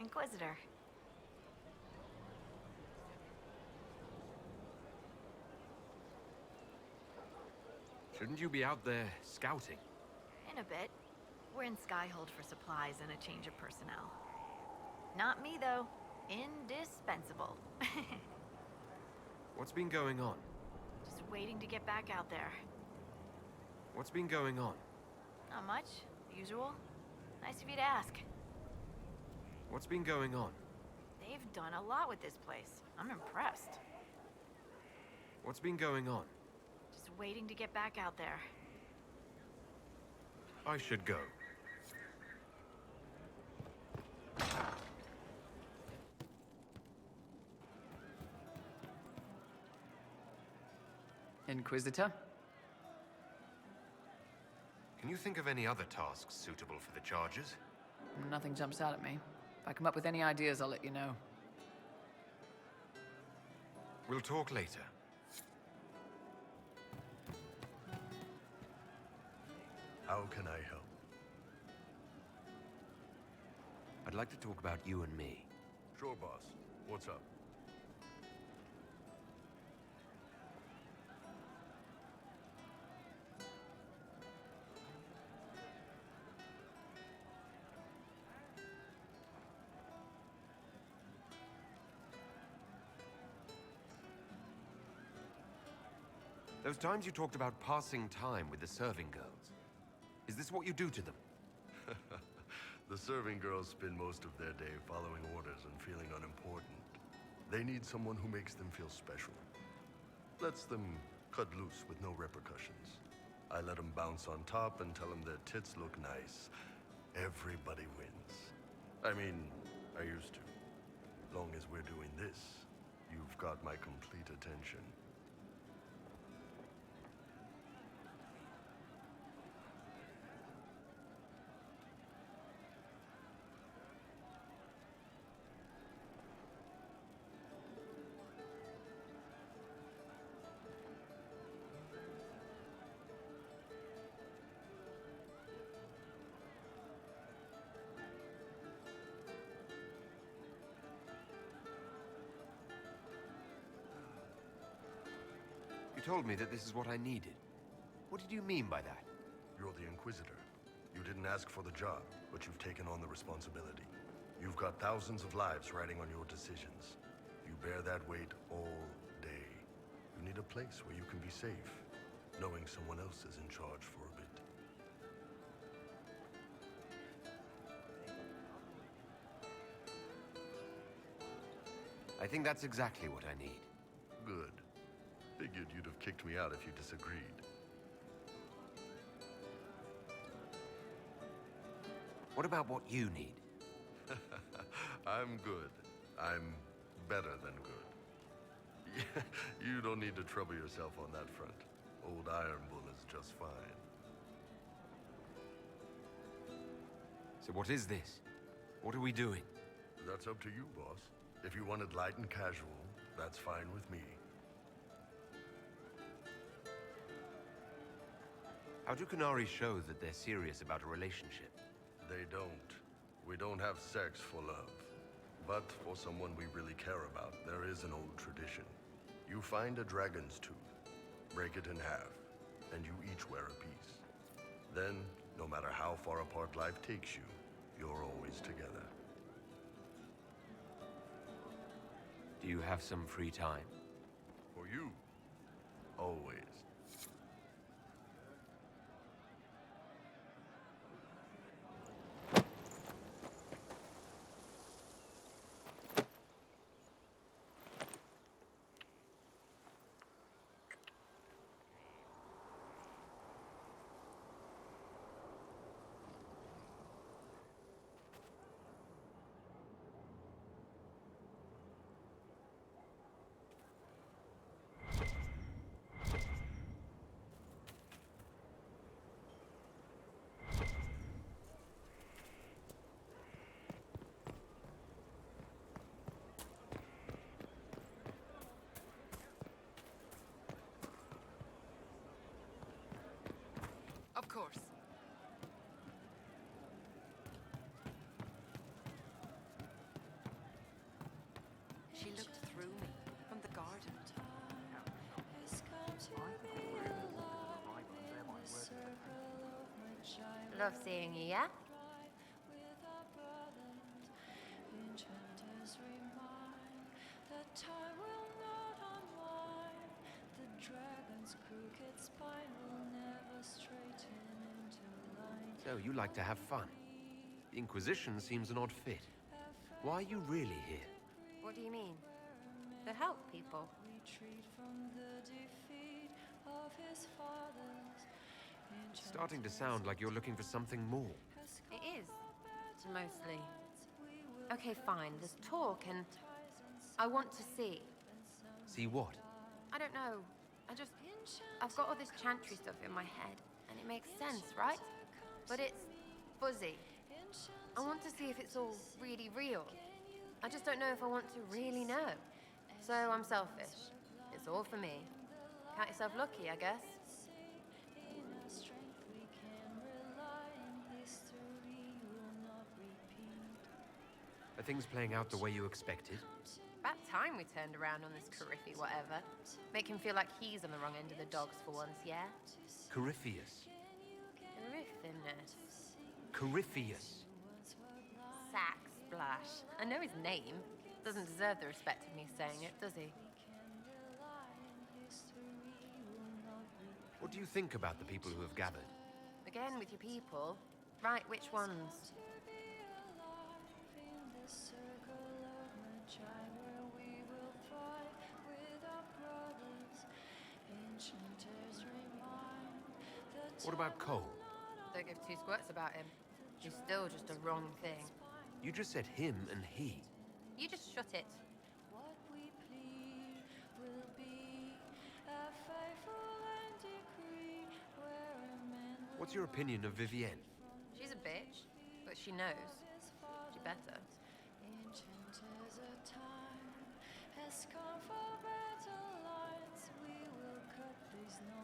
Inquisitor. Shouldn't you be out there scouting? In a bit. We're in Skyhold for supplies and a change of personnel. Not me, though. Indispensable. What's been going on? Just waiting to get back out there. What's been going on? Not much. Usual. Nice of you to ask. What's been going on? They've done a lot with this place. I'm impressed. What's been going on? Just waiting to get back out there. I should go. Inquisitor? Can you think of any other tasks suitable for the charges? Nothing jumps out at me. If I come up with any ideas, I'll let you know. We'll talk later. How can I help? I'd like to talk about you and me. Sure, boss. What's up? Those times you talked about passing time with the serving girls. Is this what you do to them? The serving girls spend most of their day following orders and feeling unimportant. They need someone who makes them feel special. Lets them cut loose with no repercussions. I let them bounce on top and tell them their tits look nice. Everybody wins. I mean, I used to. Long as we're doing this, you've got my complete attention. You told me that this is what I needed. What did you mean by that? You're the Inquisitor. You didn't ask for the job, but you've taken on the responsibility. You've got thousands of lives riding on your decisions. You bear that weight all day. You need a place where you can be safe, knowing someone else is in charge for a bit. I think that's exactly what I need. Good. Figured you'd have kicked me out if you disagreed. What about what you need? I'm good. I'm better than good. You don't need to trouble yourself on that front. Old Iron Bull is just fine. So what is this? What are we doing? That's up to you, boss. If you wanted light and casual, that's fine with me. How do Qunari show that they're serious about a relationship? They don't. We don't have sex for love. But for someone we really care about, there is an old tradition. You find a dragon's tooth, break it in half, and you each wear a piece. Then, no matter how far apart life takes you, you're always together. Do you have some free time? For you, always. Of course. Love seeing you, yeah? So, you like to have fun. The Inquisition seems an odd fit. Why are you really here? What do you mean? To help people. It's starting to sound like you're looking for something more. It is. Mostly. Okay, fine. There's talk and I want to see. See what? I don't know. I've got all this chantry stuff in my head, and it makes sense, right? But it's fuzzy. I want to see if it's all really real. I just don't know if I want to really know. So I'm selfish. It's all for me. Count yourself lucky, I guess. Are things playing out the way you expected? About time we turned around on this Carriffy whatever. Make him feel like he's on the wrong end of the dogs for once, yeah? Corypheus. Cariffiness. Corypheus. Sack Splash. I know his name. Doesn't deserve the respect of me saying it, does he? What do you think about the people who have gathered? Again with your people. Right, which ones? What about Cole? Don't give two squirts about him. He's still just a wrong thing. You just said him and he. You just shut it. What's your opinion of Vivienne? She's a bitch, but she knows. She better.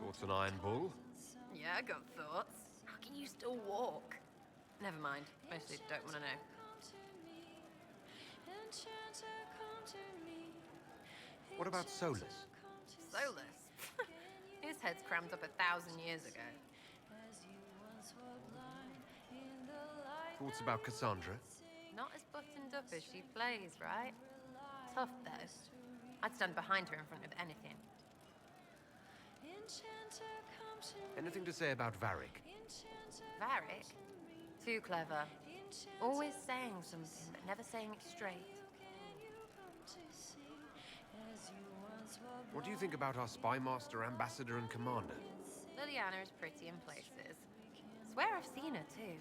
Thoughts on Iron Bull? Yeah, I got thoughts. How can you still walk? Never mind. Mostly don't want to know. What about Solus? Solus? His head's crammed up 1,000 years ago. Thoughts about Cassandra? Not as buttoned up as she plays, right? Tough, though. I'd stand behind her in front of anything. Anything to say about Varric? Varric? Too clever. Always saying something, but never saying it straight. What do you think about our spy master, ambassador, and commander? Liliana is pretty in places. Swear I've seen her, too.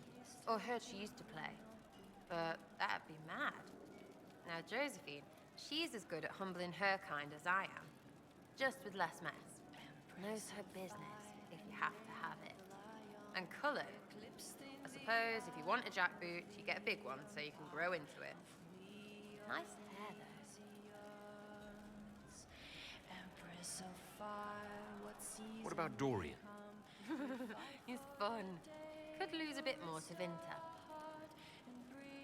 Or heard she used to play. But that'd be mad. Now, Josephine, she's as good at humbling her kind as I am. Just with less mess. Knows her business, if you have to have it. And colour. I suppose if you want a jackboot, you get a big one so you can grow into it. Nice hair, though. What about Dorian? He's fun. Could lose a bit more to Vinter.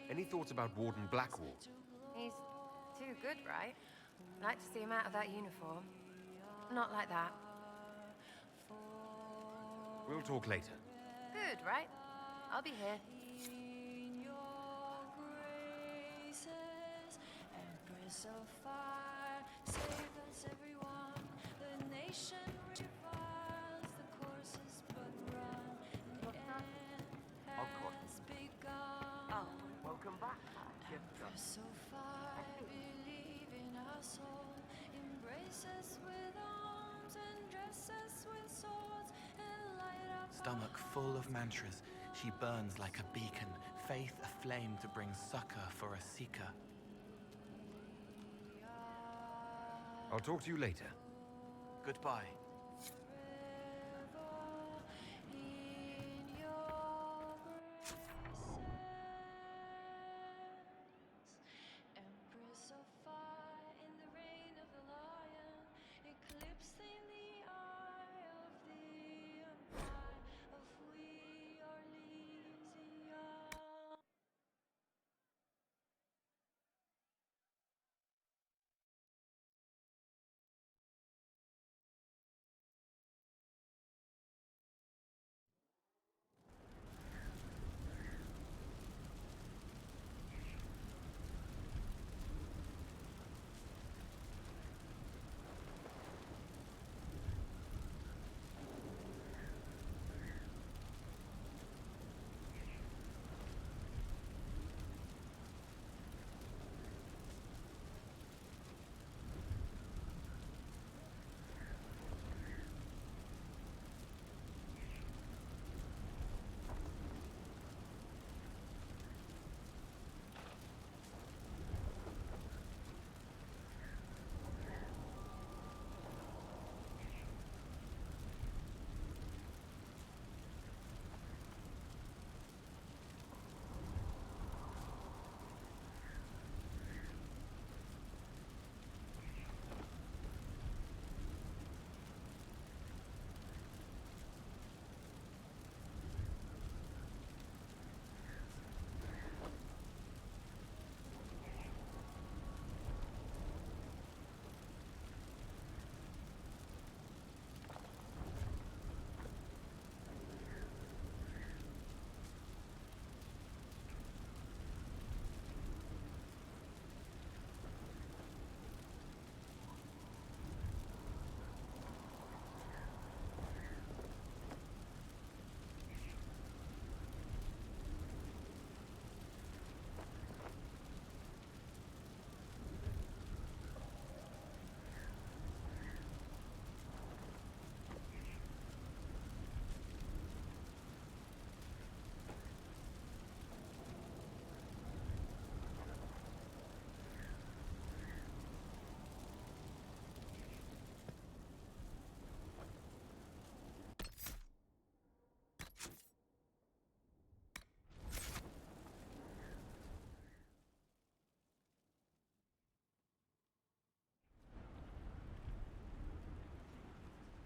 Any thoughts about Warden Blackwall? He's too good, right? Like to see him out of that uniform. Not like that. We'll talk later. Good, right? I'll be here. Welcome back. Stomach full of mantras, she burns like a beacon, faith aflame to bring succor for a seeker. I'll talk to you later. Goodbye.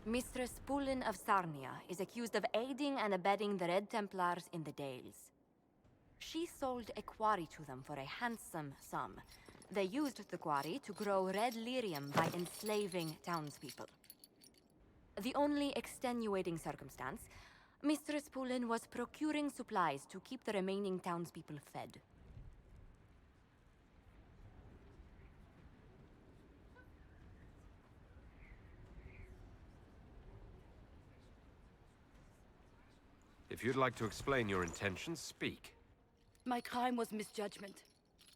Mistress Pulin of Sarnia is accused of aiding and abetting the Red Templars in the Dales. She sold a quarry to them for a handsome sum. They used the quarry to grow red lyrium by enslaving townspeople. The only extenuating circumstance, Mistress Pulin was procuring supplies to keep the remaining townspeople fed. If you'd like to explain your intentions, speak. My crime was misjudgment.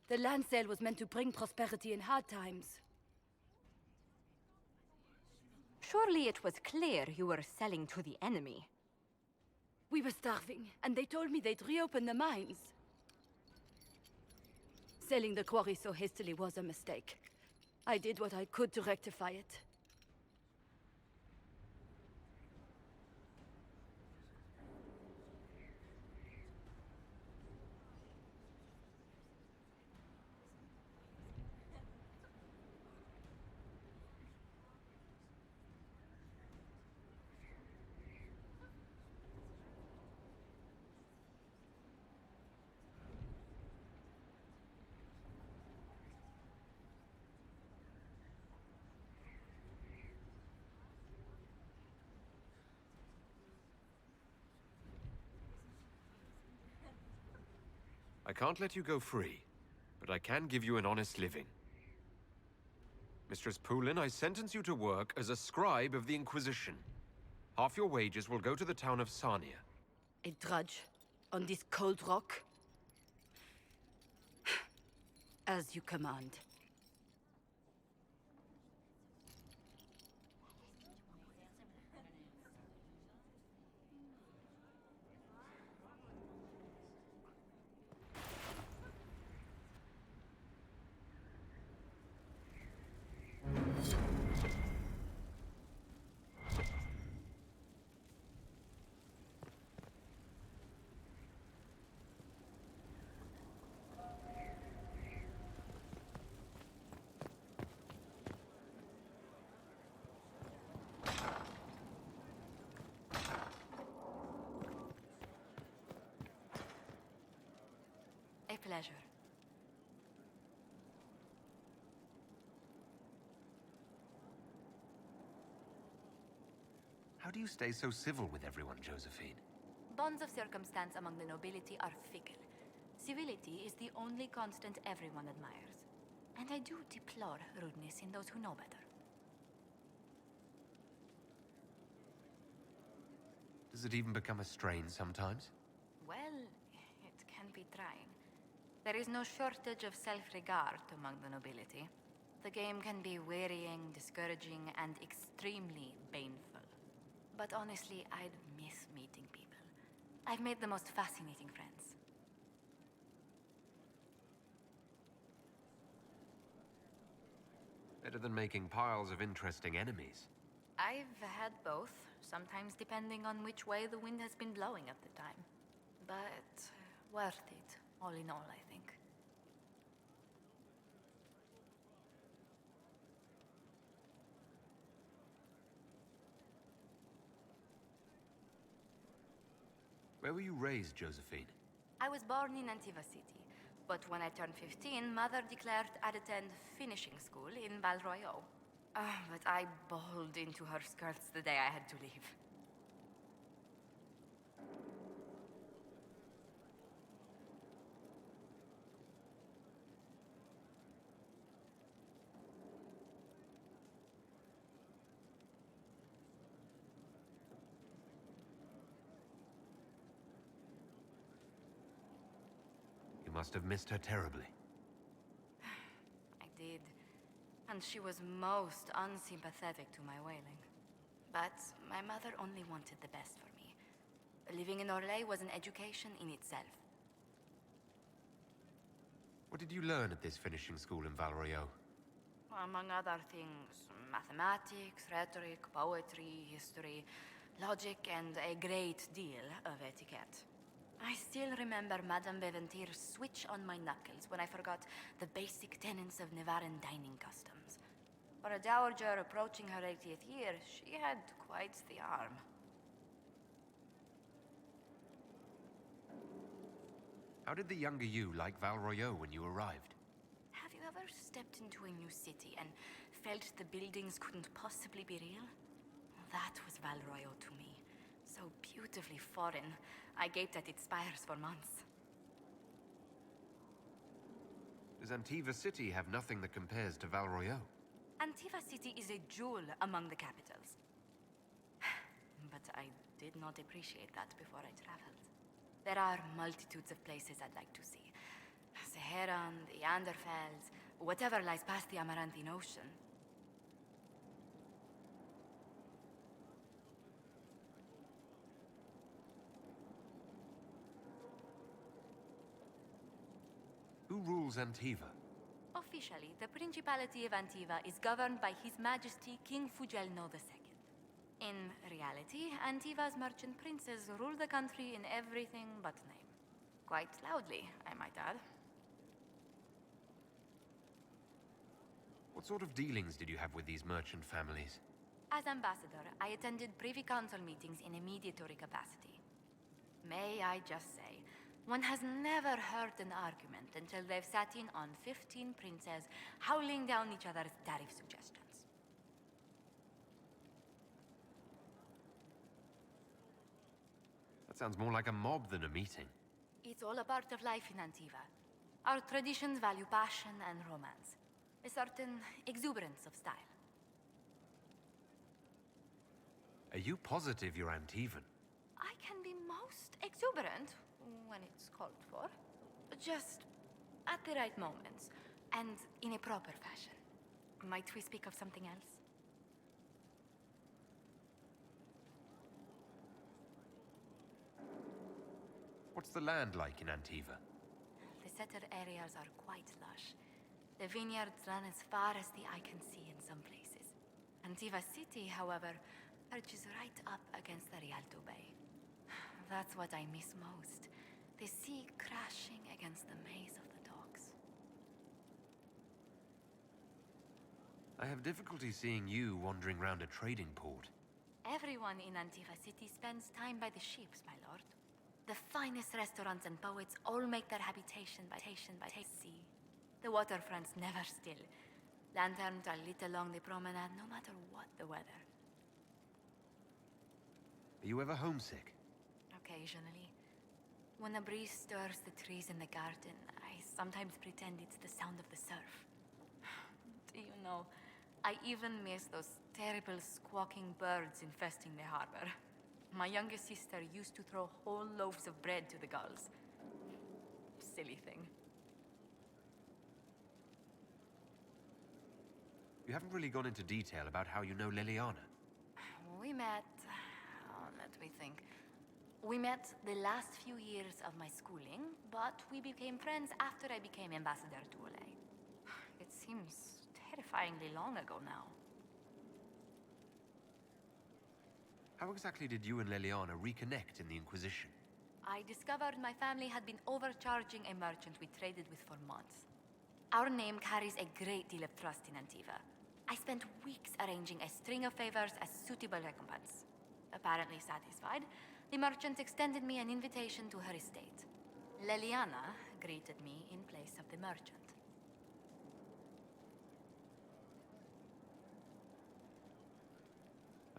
The land sale was meant to bring prosperity in hard times. Surely it was clear you were selling to the enemy. We were starving, and they told me they'd reopen the mines. Selling the quarry so hastily was a mistake. I did what I could to rectify it. I can't let you go free, but I can give you an honest living. Mistress Poulin, I sentence you to work as a scribe of the Inquisition. Half your wages will go to the town of Sarnia. A drudge on this cold rock? As you command. A pleasure. How do you stay so civil with everyone, Josephine? Bonds of circumstance among the nobility are fickle. Civility is the only constant everyone admires. And I do deplore rudeness in those who know better. Does it even become a strain sometimes? Well, it can be trying. There is no shortage of self-regard among the nobility. The game can be wearying, discouraging, and extremely painful. But honestly, I'd miss meeting people. I've made the most fascinating friends. Better than making piles of interesting enemies. I've had both, sometimes depending on which way the wind has been blowing at the time. But worth it, all in all, I think. Where were you raised, Josephine? I was born in Antiva City, but when I turned 15, Mother declared I'd attend finishing school in Val Royeaux. But I bawled into her skirts the day I had to leave. You must have missed her terribly. I did. And she was most unsympathetic to my wailing. But my mother only wanted the best for me. Living in Orlais was an education in itself. What did you learn at this finishing school in Val Royeaux? Among other things, mathematics, rhetoric, poetry, history, logic, and a great deal of etiquette. I still remember Madame Beventir's switch on my knuckles when I forgot the basic tenets of Nevaran dining customs. For a dowager approaching her 80th year, she had quite the arm. How did the younger you like Val Royeaux when you arrived? Have you ever stepped into a new city and felt the buildings couldn't possibly be real? That was Val Royeaux to me. So beautifully foreign, I gaped at its spires for months. Does Antiva City have nothing that compares to Val Royeaux? Antiva City is a jewel among the capitals. But I did not appreciate that before I traveled. There are multitudes of places I'd like to see. Saharan, the Anderfels, whatever lies past the Amarantine Ocean. Who rules Antiva? Officially, the Principality of Antiva is governed by His Majesty King Fugelno II. In reality, Antiva's merchant princes rule the country in everything but name. Quite loudly, I might add. What sort of dealings did you have with these merchant families? As ambassador, I attended Privy Council meetings in a mediatory capacity. May I just say, one has never heard an argument until they've sat in on 15 princes howling down each other's tariff suggestions. That sounds more like a mob than a meeting. It's all a part of life in Antiva. Our traditions value passion and romance. A certain exuberance of style. Are you positive you're Antivan? I can be most exuberant when it's called for. Just at the right moments, and in a proper fashion. Might we speak of something else? What's the land like in Antiva? The settled areas are quite lush. The vineyards run as far as the eye can see in some places. Antiva City, however, perches right up against the Rialto Bay. That's what I miss most. The sea crashing against the maze of the docks. I have difficulty seeing you wandering around a trading port. Everyone in Antiva City spends time by the ships, my lord. The finest restaurants and poets all make their habitation by sea. The waterfronts never still. Lanterns are lit along the promenade no matter what the weather. Are you ever homesick? Occasionally. When a breeze stirs the trees in the garden, I sometimes pretend it's the sound of the surf. Do you know, I even miss those terrible squawking birds infesting the harbor. My youngest sister used to throw whole loaves of bread to the gulls. Silly thing. You haven't really gone into detail about how you know Leliana. We met... let me think. We met the last few years of my schooling, but we became friends after I became ambassador to Olay. It seems terrifyingly long ago now. How exactly did you and Leliana reconnect in the Inquisition? I discovered my family had been overcharging a merchant we traded with for months. Our name carries a great deal of trust in Antiva. I spent weeks arranging a string of favors as suitable recompense. Apparently satisfied, the merchant extended me an invitation to her estate. Leliana greeted me in place of the merchant.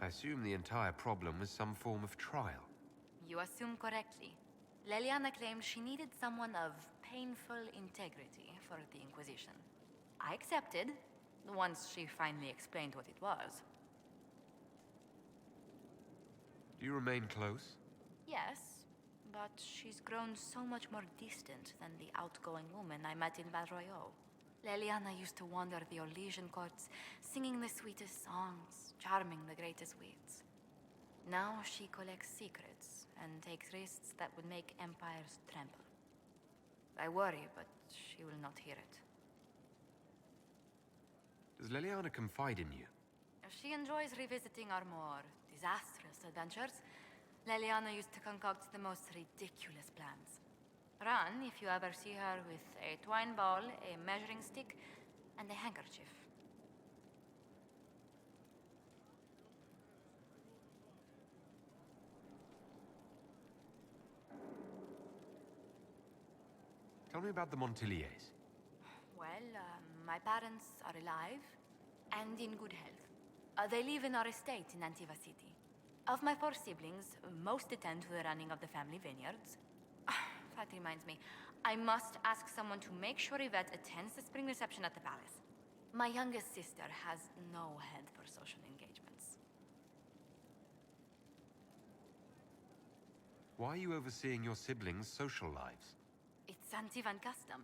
I assume the entire problem was some form of trial. You assume correctly. Leliana claimed she needed someone of painful integrity for the Inquisition. I accepted, once she finally explained what it was. Do you remain close? Yes, but she's grown so much more distant than the outgoing woman I met in Val Royeaux. Leliana used to wander the Orlesian courts, singing the sweetest songs, charming the greatest wits. Now she collects secrets and takes risks that would make empires tremble. I worry, but she will not hear it. Does Leliana confide in you? She enjoys revisiting our more disastrous adventures. Leliana used to concoct the most ridiculous plans. Run if you ever see her with a twine ball, a measuring stick, and a handkerchief. Tell me about the Montilliers. Well, my parents are alive and in good health. They live in our estate in Antiva City. Of my 4 siblings, most attend to the running of the family vineyards. That reminds me, I must ask someone to make sure Yvette attends the spring reception at the palace. My youngest sister has no head for social engagements. Why are you overseeing your siblings' social lives? It's Antivan custom.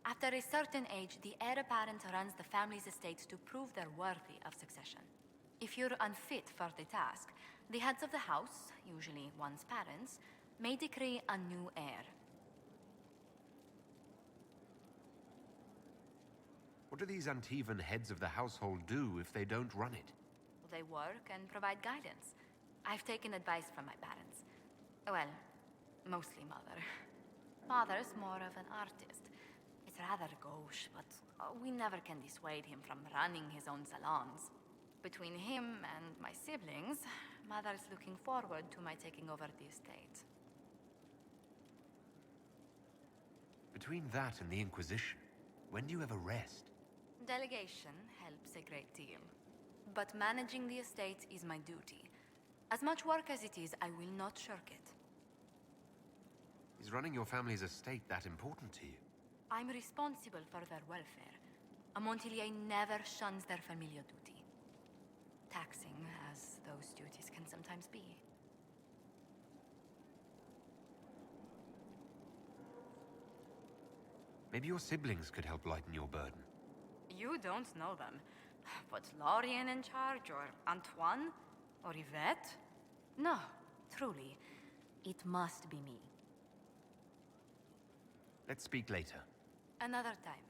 After a certain age, the heir apparent runs the family's estate to prove they're worthy of succession. If you're unfit for the task, the heads of the house, usually one's parents, may decree a new heir. What do these Antivan heads of the household do if they don't run it? They work and provide guidance. I've taken advice from my parents. Well, mostly mother. Father's more of an artist. It's rather gauche, but we never can dissuade him from running his own salons. Between him and my siblings, mother's looking forward to my taking over the estate. Between that and the Inquisition, when do you ever rest? Delegation helps a great deal. But managing the estate is my duty. As much work as it is, I will not shirk it. Is running your family's estate that important to you? I'm responsible for their welfare. A Montillier never shuns their familial duty. Taxing as those duties can sometimes be. Maybe your siblings could help lighten your burden. You don't know them. But Lorien in charge, or Antoine, or Yvette? No, truly. It must be me. Let's speak later. Another time.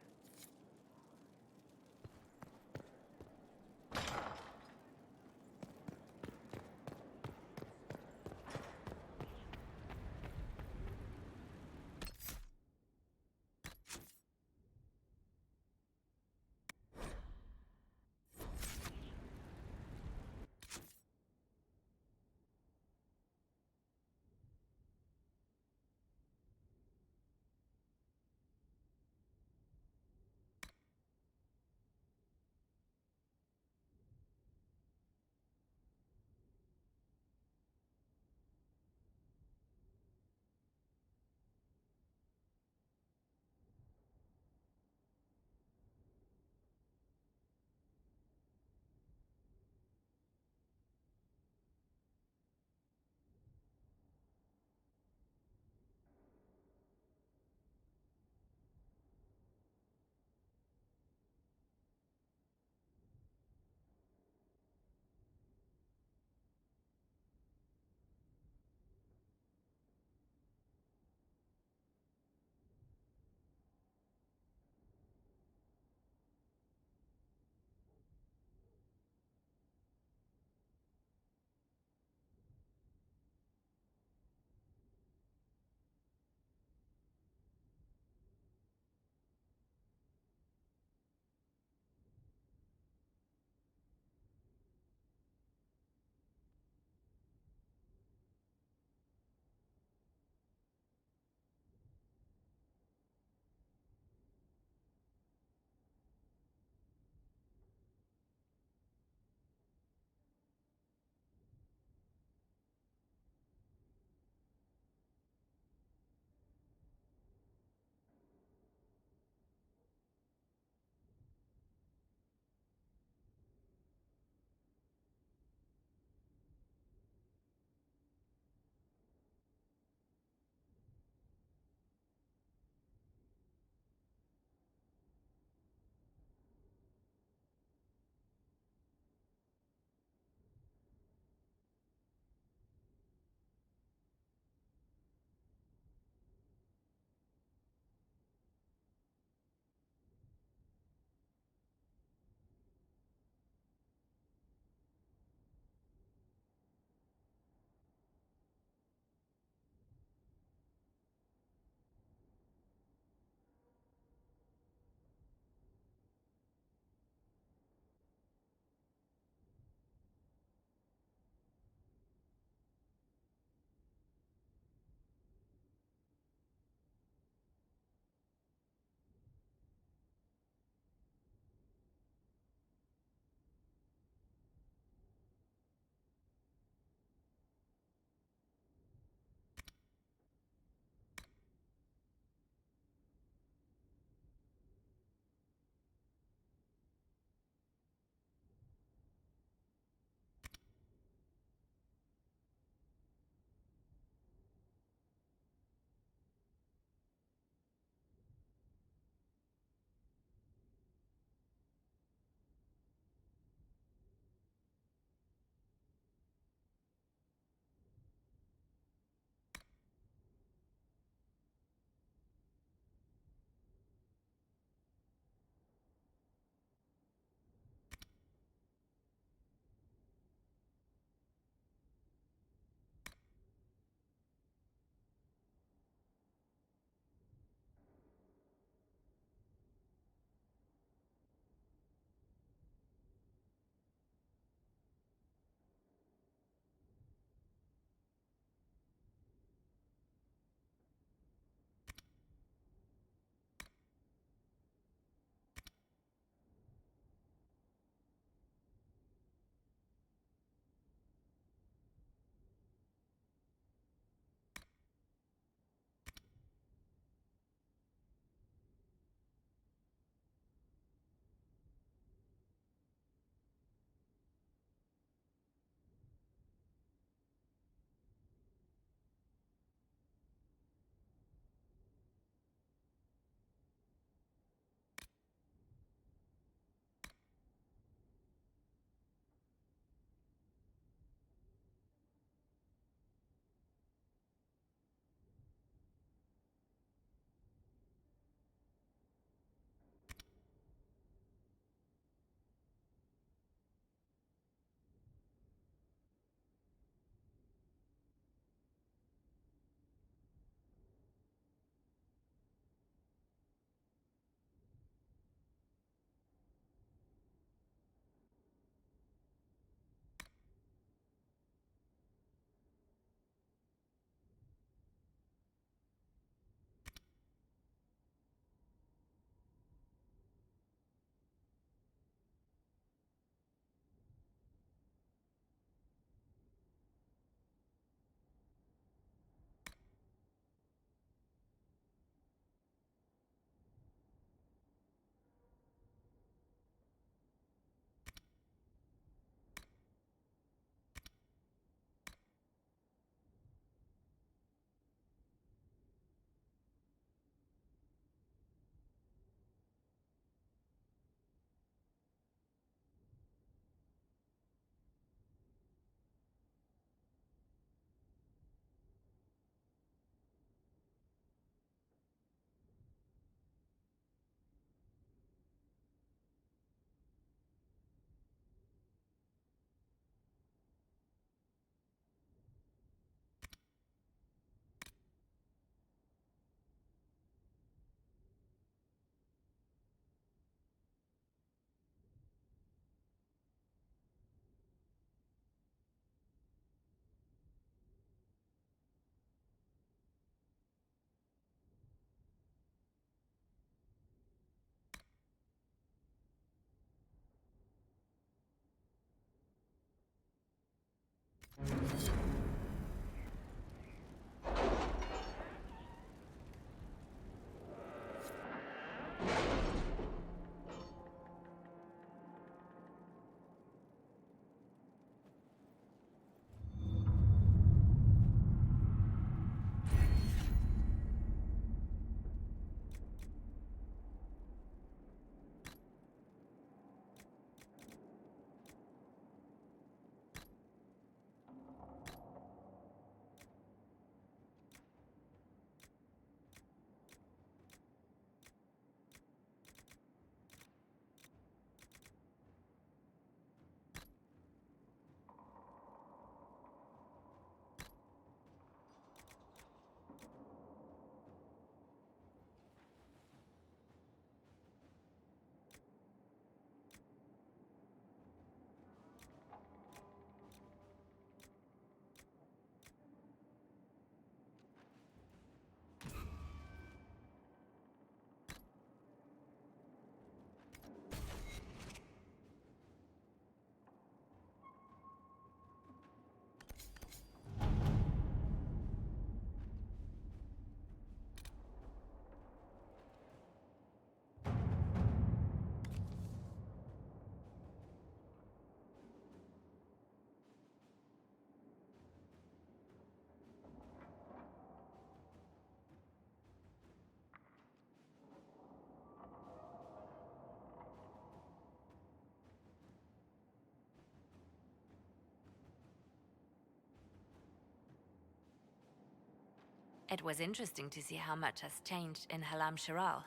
It was interesting to see how much has changed in Halam Shiral.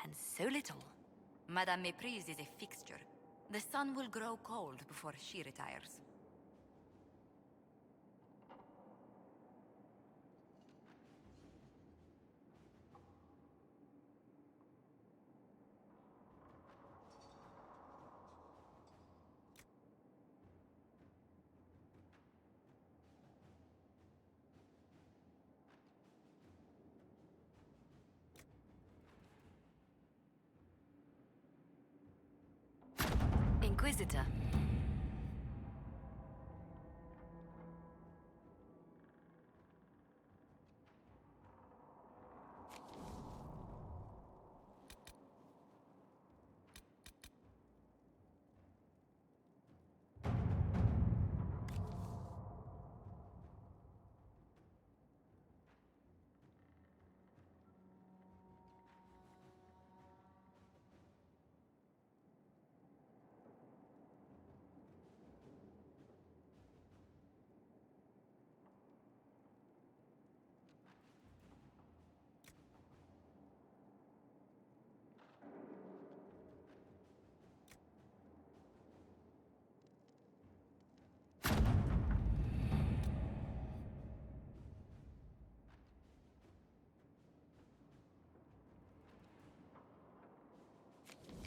And so little. Madame Méprise is a fixture. The sun will grow cold before she retires. Inquisitor.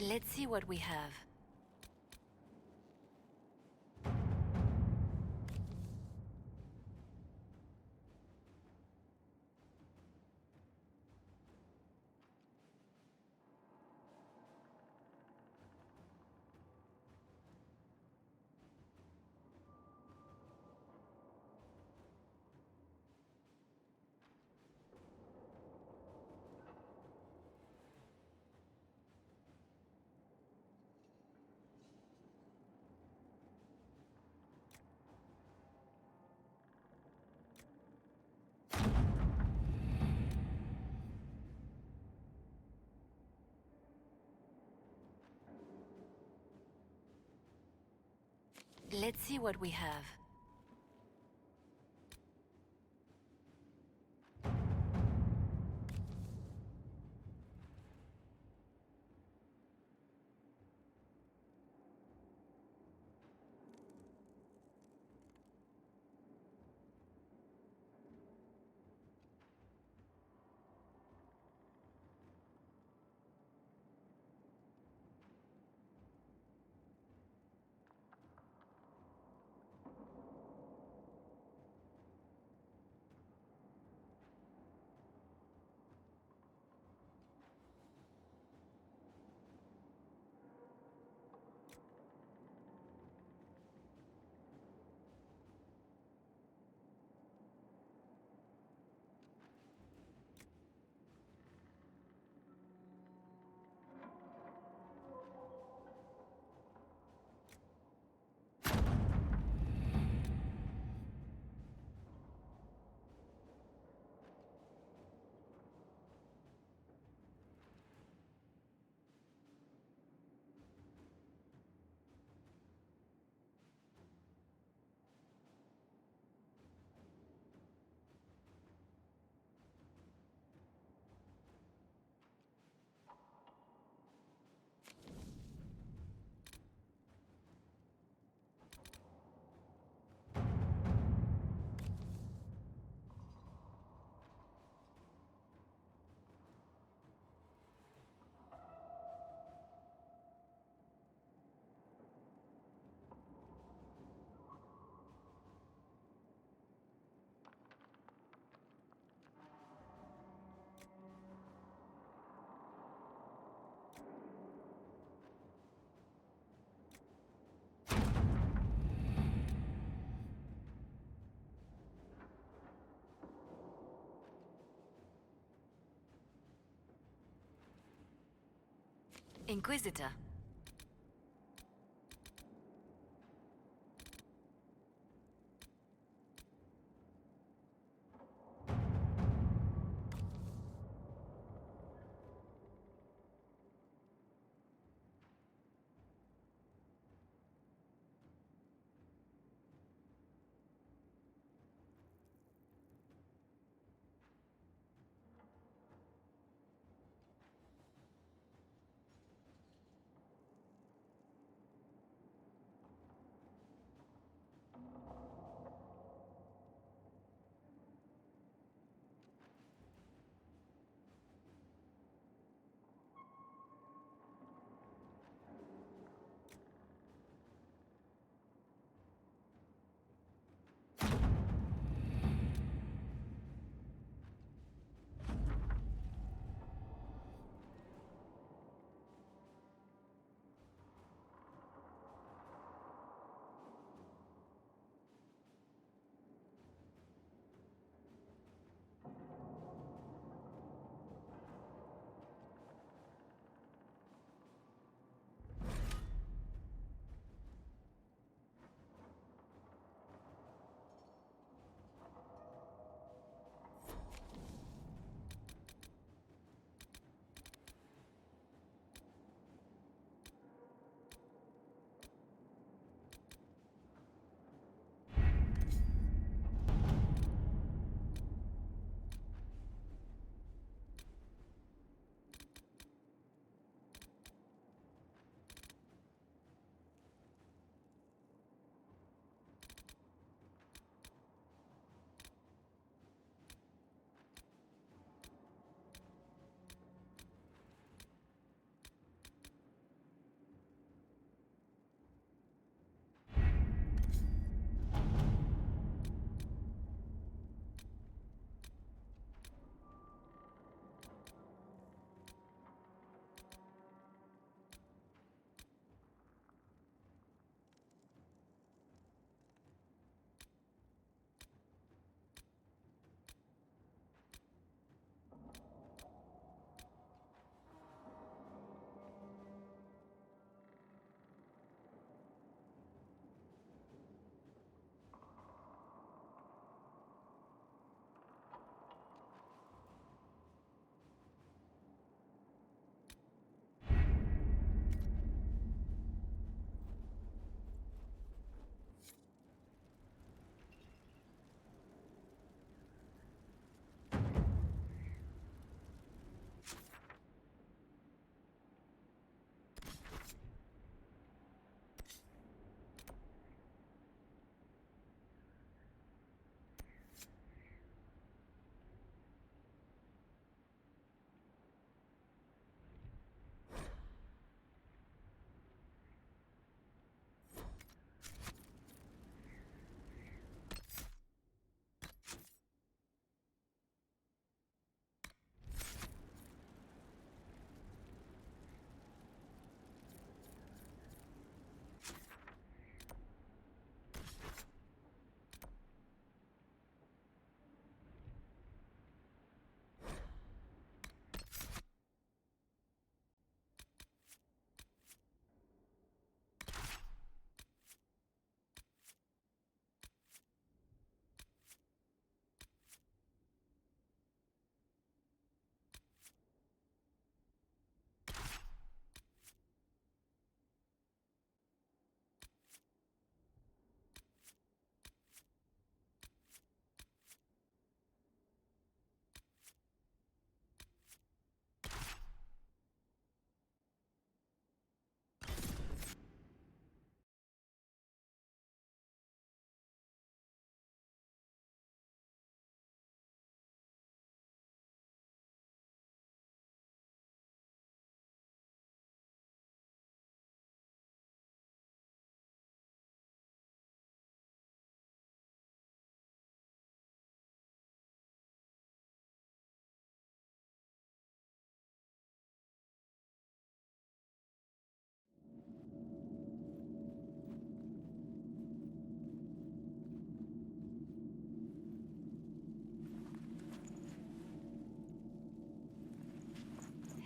Let's see what we have. Let's see what we have. Inquisitor.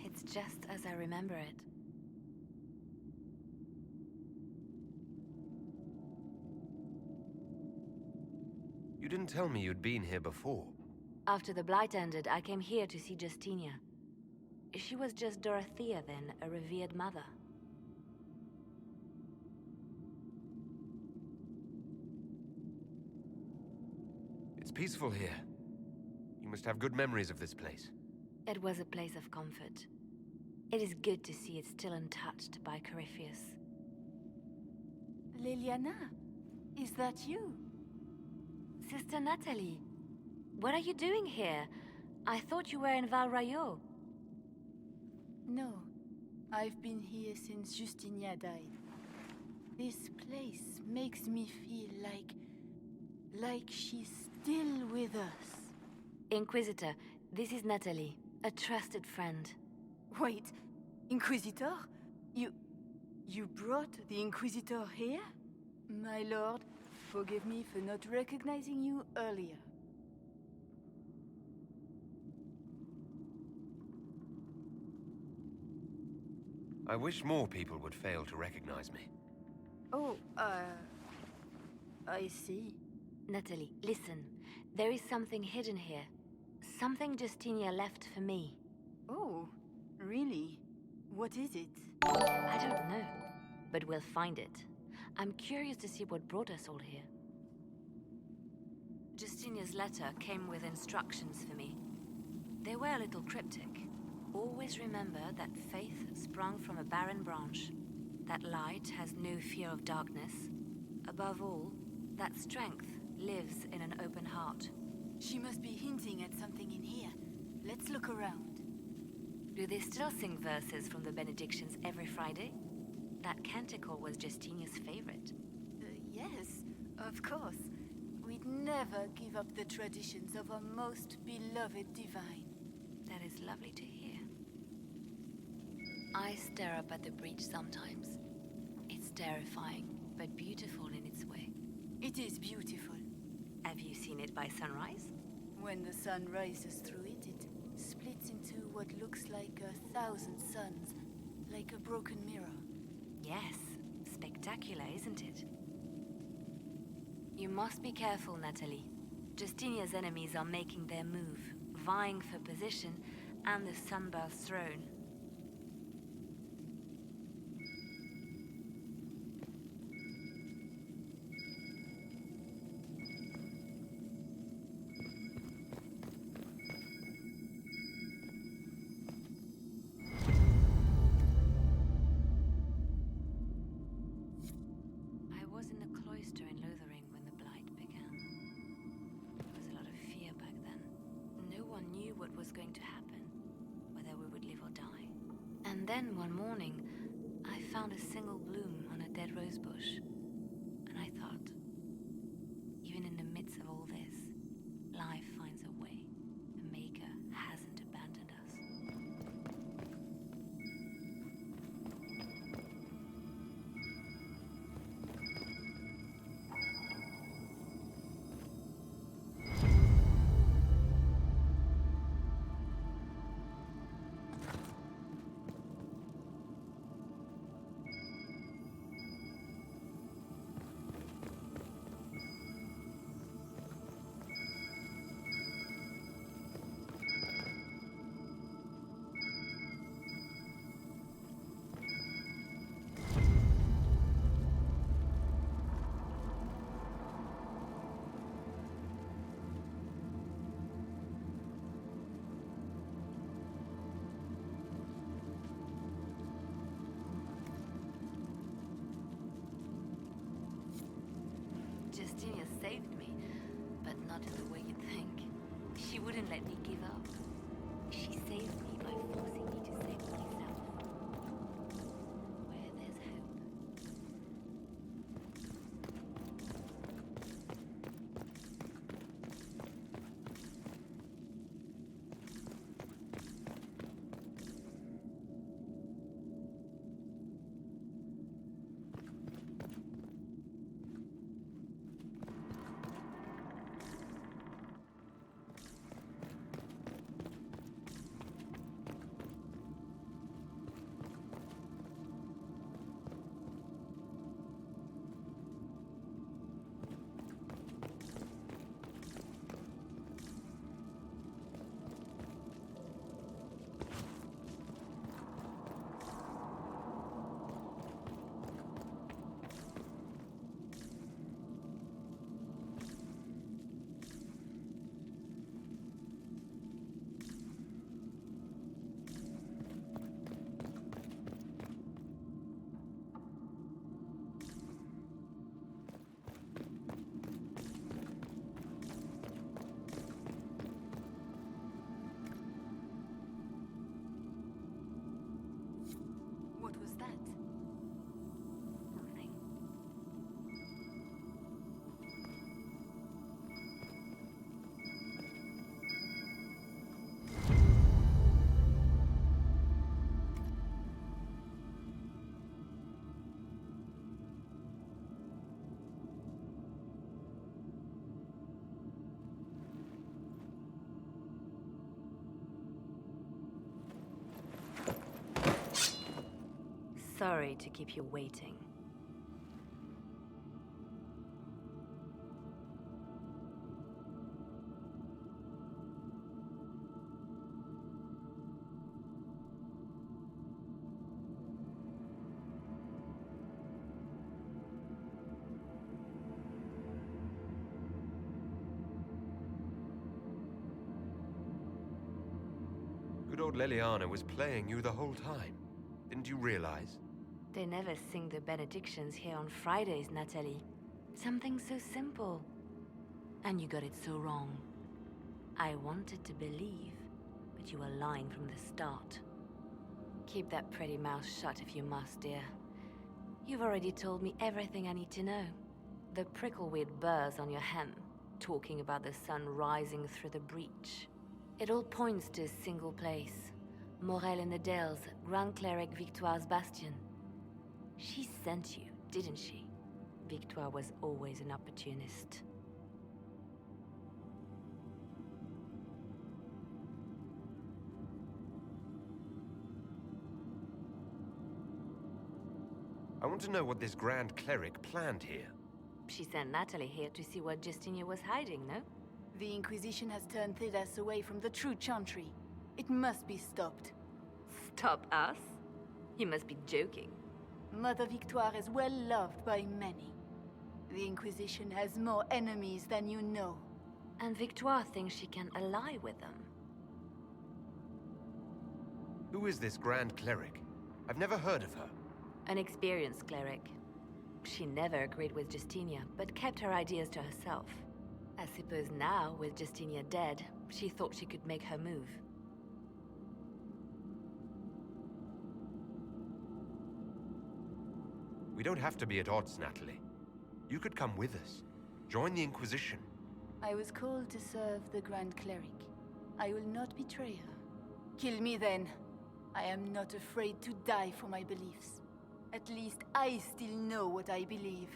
It's just as I remember it. You didn't tell me you'd been here before. After the Blight ended, I came here to see Justinia. She was just Dorothea then, a revered mother. It's peaceful here. You must have good memories of this place. It was a place of comfort. It is good to see it still untouched by Corypheus. Liliana, is that you? Sister Natalie, what are you doing here? I thought you were in Val Rayo. No, I've been here since Justinia died. This place makes me feel like she's still with us. Inquisitor, this is Natalie, a trusted friend. Wait, Inquisitor? You brought the Inquisitor here? My lord, forgive me for not recognizing you earlier. I wish more people would fail to recognize me. Oh, I see. Natalie, listen. There is something hidden here. Something Justinia left for me. Oh, really? What is it? I don't know, but we'll find it. I'm curious to see what brought us all here. Justinia's letter came with instructions for me. They were a little cryptic. Always remember that faith sprung from a barren branch, that light has no fear of darkness. Above all, that strength lives in an open heart. She must be hinting at something in here. Let's look around. Do they still sing verses from the benedictions every Friday? That canticle was Justinia's favorite. Yes, of course. We'd never give up the traditions of our most beloved divine. That is lovely to hear. I stare up at the breach sometimes. It's terrifying, but beautiful in its way. It is beautiful. Have you seen it by sunrise? When the sun rises through it, it splits into what looks like 1,000 suns, like a broken mirror. Yes, spectacular, isn't it? You must be careful, Natalie. Justinia's enemies are making their move, vying for position and the Sunburst throne. I was in the cloister in Lothering when the Blight began. There was a lot of fear back then. No one knew what was going to happen, whether we would live or die. And then one morning, I found a single bloom on a dead rose bush. And I thought, even in the midst of all this, life finds a way. The Maker hasn't abandoned us. Justinia saved me, but not in the way you'd think. She wouldn't let me give up. She saved me by forcing me to save myself. Where there's hope. Sorry to keep you waiting. Good old Leliana was playing you the whole time. Didn't you realize? They never sing the benedictions here on Fridays, Natalie. Something so simple. And you got it so wrong. I wanted to believe, but you were lying from the start. Keep that pretty mouth shut if you must, dear. You've already told me everything I need to know. The prickleweed burrs on your hem, talking about the sun rising through the breach. It all points to a single place. Morel in the Dales, Grand Cleric Victoire's bastion. She sent you, didn't she? Victoire was always an opportunist. I want to know what this Grand Cleric planned here. She sent Natalie here to see what Justinia was hiding, no? The Inquisition has turned Thedas away from the true Chantry. It must be stopped. Stop us? You must be joking. Mother Victoire is well loved by many. The Inquisition has more enemies than you know. And Victoire thinks she can ally with them. Who is this Grand Cleric? I've never heard of her. An experienced cleric. She never agreed with Justinia, but kept her ideas to herself. I suppose now, with Justinia dead, she thought she could make her move. We don't have to be at odds, Natalie. You could come with us. Join the Inquisition. I was called to serve the Grand Cleric. I will not betray her. Kill me then. I am not afraid to die for my beliefs. At least I still know what I believe.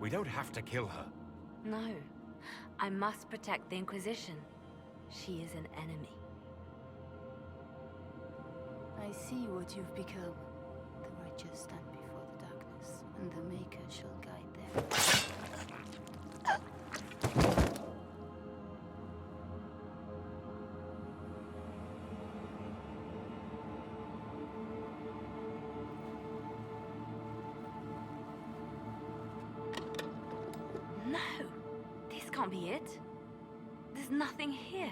We don't have to kill her. No. I must protect the Inquisition. She is an enemy. I see what you've become. The righteous stand before the darkness, and the Maker shall guide them. No! This can't be it. There's nothing here.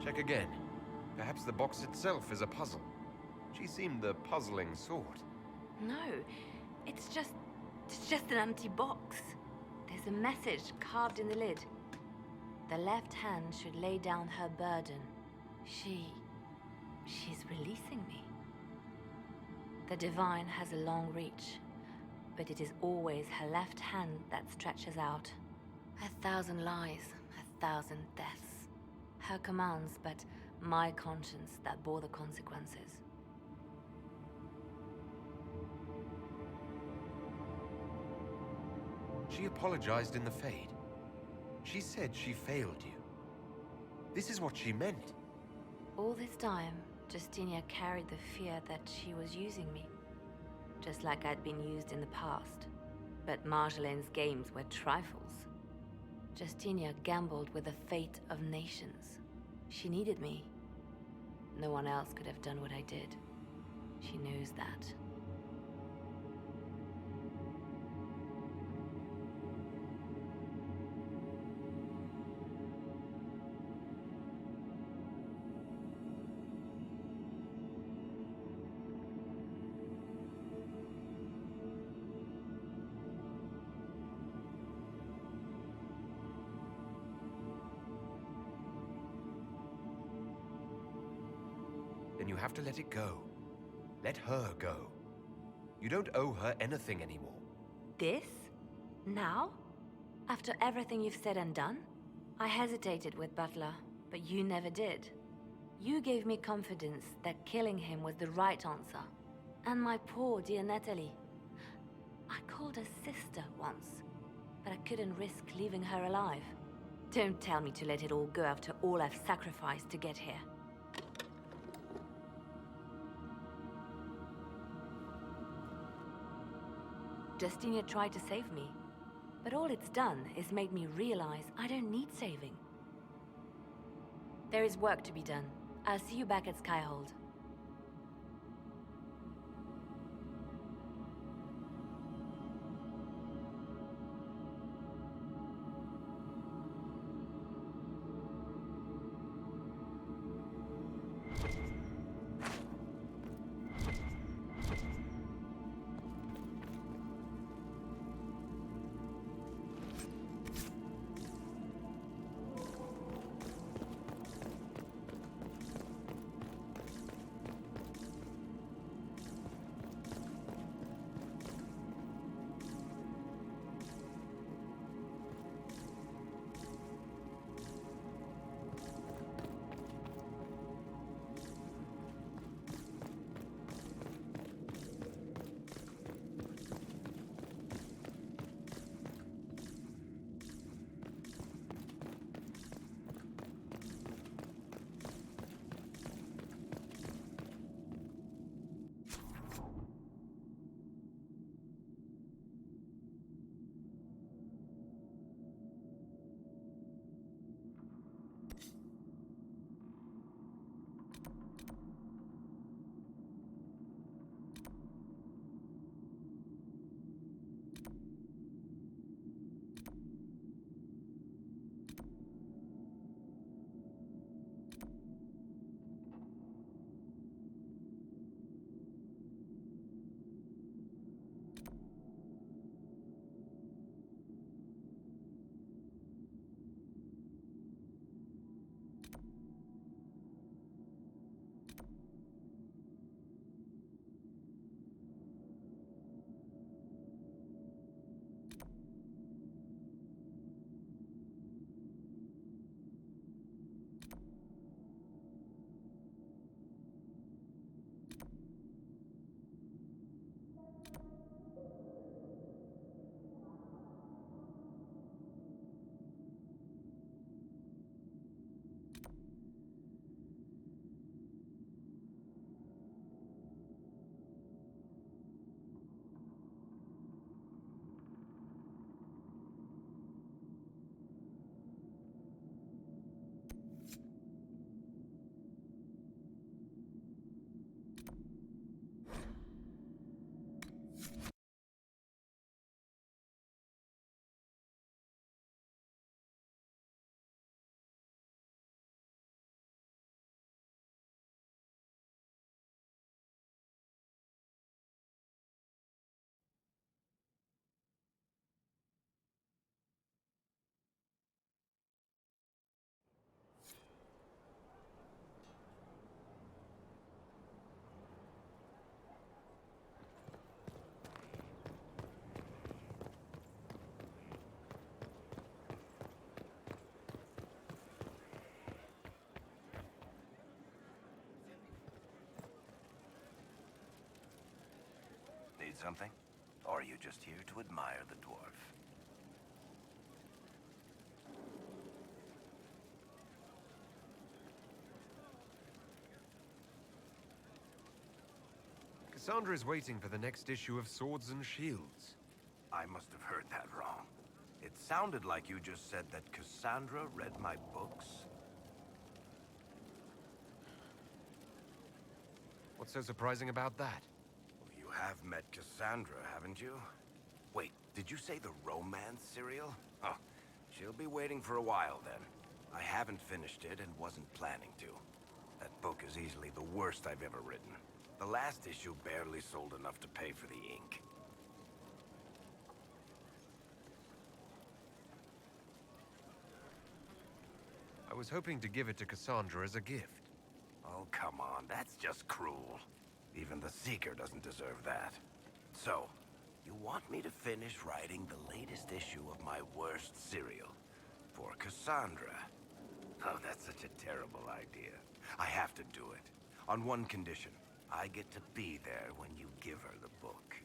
Check again. Perhaps the box itself is a puzzle. She seemed the puzzling sort. No, it's just an empty box. There's a message carved in the lid. The left hand should lay down her burden. She's releasing me. The divine has a long reach, but it is always her left hand that stretches out. 1,000 lies, 1,000 deaths. Her commands, but my conscience that bore the consequences. She apologized in the Fade. She said she failed you. This is what she meant. All this time, Justinia carried the fear that she was using me. Just like I'd been used in the past. But Marjolaine's games were trifles. Justinia gambled with the fate of nations. She needed me. No one else could have done what I did. She knows that. Then you have to let it go. Let her go. You don't owe her anything anymore. This? Now? After everything you've said and done? I hesitated with Butler, but you never did. You gave me confidence that killing him was the right answer. And my poor dear Natalie. I called her sister once, but I couldn't risk leaving her alive. Don't tell me to let it all go after all I've sacrificed to get here. Justinia tried to save me, but all it's done is made me realize I don't need saving. There is work to be done. I'll see you back at Skyhold. Need something? Or are you just here to admire the dwarf? Cassandra is waiting for the next issue of Swords and Shields. I must have heard that wrong. It sounded like you just said that Cassandra read my books. What's so surprising about that? You have met Cassandra, haven't you? Wait, did you say the romance serial? Oh, she'll be waiting for a while then. I haven't finished it and wasn't planning to. That book is easily the worst I've ever written. The last issue barely sold enough to pay for the ink. I was hoping to give it to Cassandra as a gift. Oh, come on, that's just cruel. Even the Seeker doesn't deserve that. So, you want me to finish writing the latest issue of my worst serial for Cassandra? Oh, that's such a terrible idea. I have to do it. On one condition. I get to be there when you give her the book.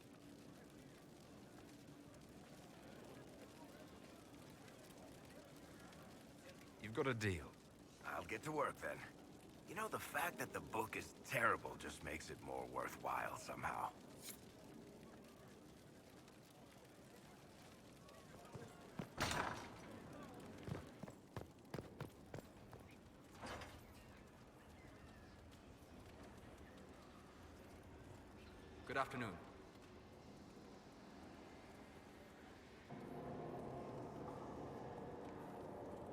You've got a deal. I'll get to work then. You know, the fact that the book is terrible just makes it more worthwhile somehow. Good afternoon.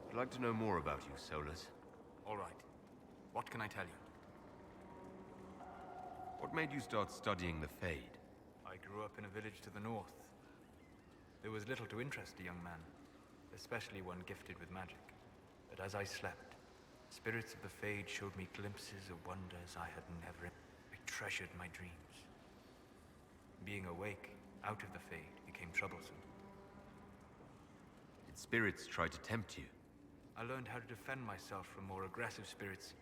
I'd like to know more about you, Solus. All right. What can I tell you? What made you start studying the Fade? I grew up in a village to the north. There was little to interest a young man, especially one gifted with magic. But as I slept, spirits of the Fade showed me glimpses of wonders I had never... I treasured my dreams. Being awake, out of the Fade, became troublesome. Did spirits try to tempt you? I learned how to defend myself from more aggressive spirits,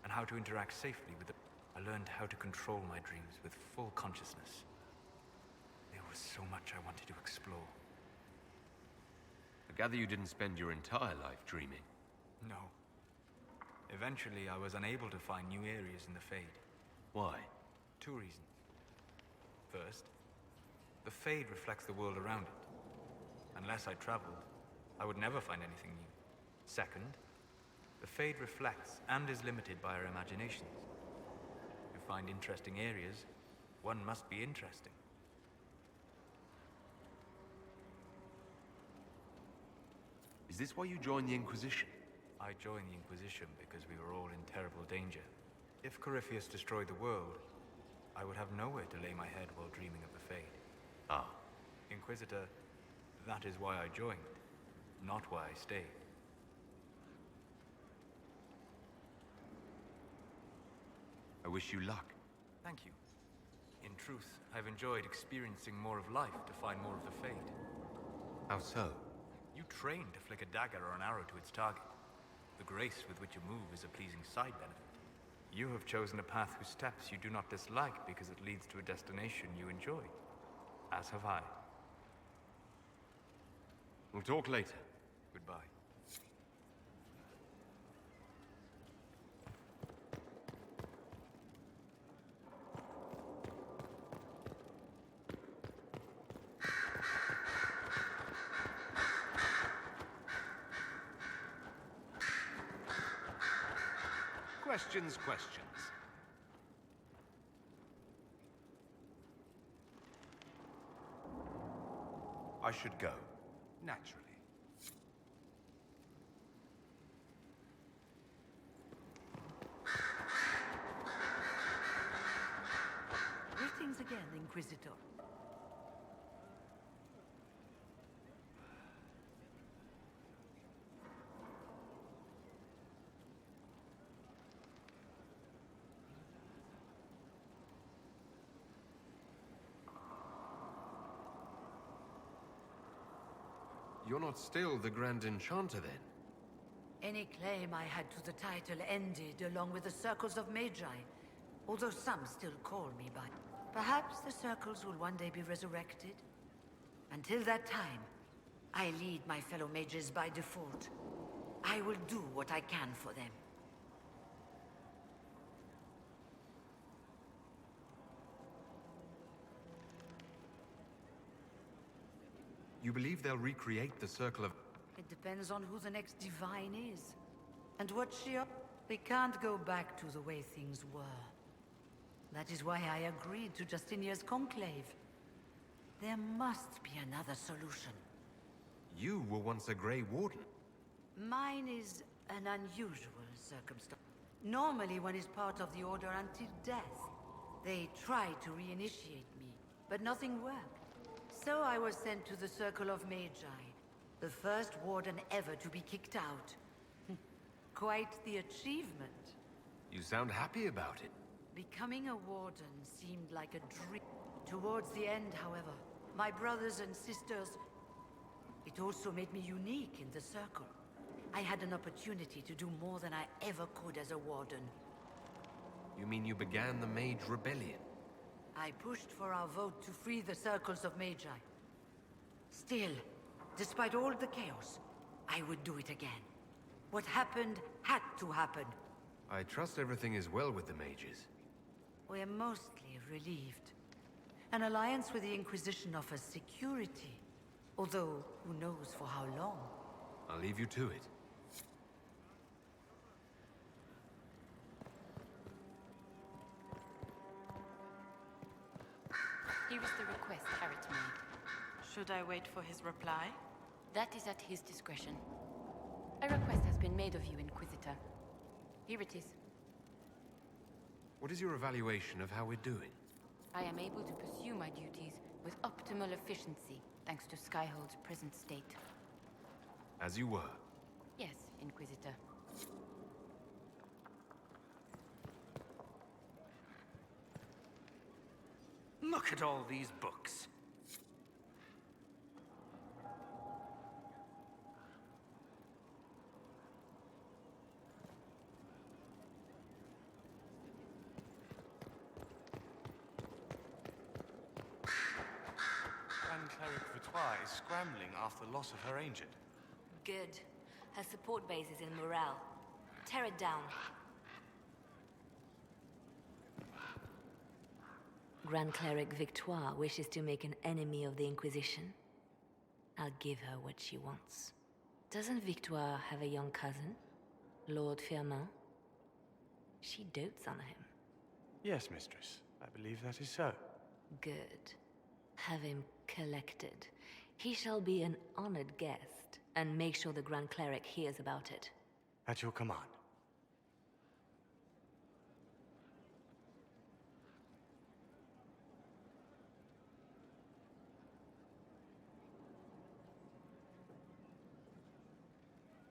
and how to interact safely with them. I learned how to control my dreams with full consciousness. There was so much I wanted to explore. I gather you didn't spend your entire life dreaming. No. Eventually, I was unable to find new areas in the Fade. Why? 2 reasons. First, the Fade reflects the world around it. Unless I traveled, I would never find anything new. Second, the Fade reflects and is limited by our imaginations. To find interesting areas, one must be interesting. Is this why you joined the Inquisition? I joined the Inquisition because we were all in terrible danger. If Corypheus destroyed the world, I would have nowhere to lay my head while dreaming of the Fade. Ah. Inquisitor, that is why I joined, not why I stayed. I wish you luck. Thank you. In truth, I've enjoyed experiencing more of life to find more of the Fade. How so? You train to flick a dagger or an arrow to its target. The grace with which you move is a pleasing side benefit. You have chosen a path whose steps you do not dislike because it leads to a destination you enjoy. As have I. We'll talk later. Goodbye. Questions. I should go. Naturally. Greetings again, Inquisitor. You're not still the Grand Enchanter, then? Any claim I had to the title ended along with the Circles of Magi, although some still call me by. Perhaps the Circles will one day be resurrected. Until that time, I lead my fellow mages by default. I will do what I can for them. You believe they'll recreate the Circle of... It depends on who the next divine is. And what she... We can't go back to the way things were. That is why I agreed to Justinia's conclave. There must be another solution. You were once a Grey Warden. Mine is an unusual circumstance. Normally one is part of the Order until death. They tried to reinitiate me, but nothing worked. So I was sent to the Circle of Magi, the first Warden ever to be kicked out. Quite the achievement. You sound happy about it. Becoming a Warden seemed like a dream. Towards the end, however, my brothers and sisters... It also made me unique in the Circle. I had an opportunity to do more than I ever could as a Warden. You mean you began the Mage Rebellion? I pushed for our vote to free the Circles of Magi. Still, despite all the chaos, I would do it again. What happened had to happen. I trust everything is well with the mages. We're mostly relieved. An alliance with the Inquisition offers security. Although, who knows for how long? I'll leave you to it. Here is the request Harriet made. Should I wait for his reply? That is at his discretion. A request has been made of you, Inquisitor. Here it is. What is your evaluation of how we're doing? I am able to pursue my duties with optimal efficiency, thanks to Skyhold's present state. As you were. Yes, Inquisitor. Look at all these books. Grand Cleric Vitois is scrambling after the loss of her ancient. Good. Her support base is in Morale. Tear it down. Grand Cleric Victoire wishes to make an enemy of the Inquisition. I'll give her what she wants. Doesn't Victoire have a young cousin? Lord Firmin? She dotes on him. Yes, mistress. I believe that is so. Good. Have him collected. He shall be an honored guest, and make sure the Grand Cleric hears about it. At your command.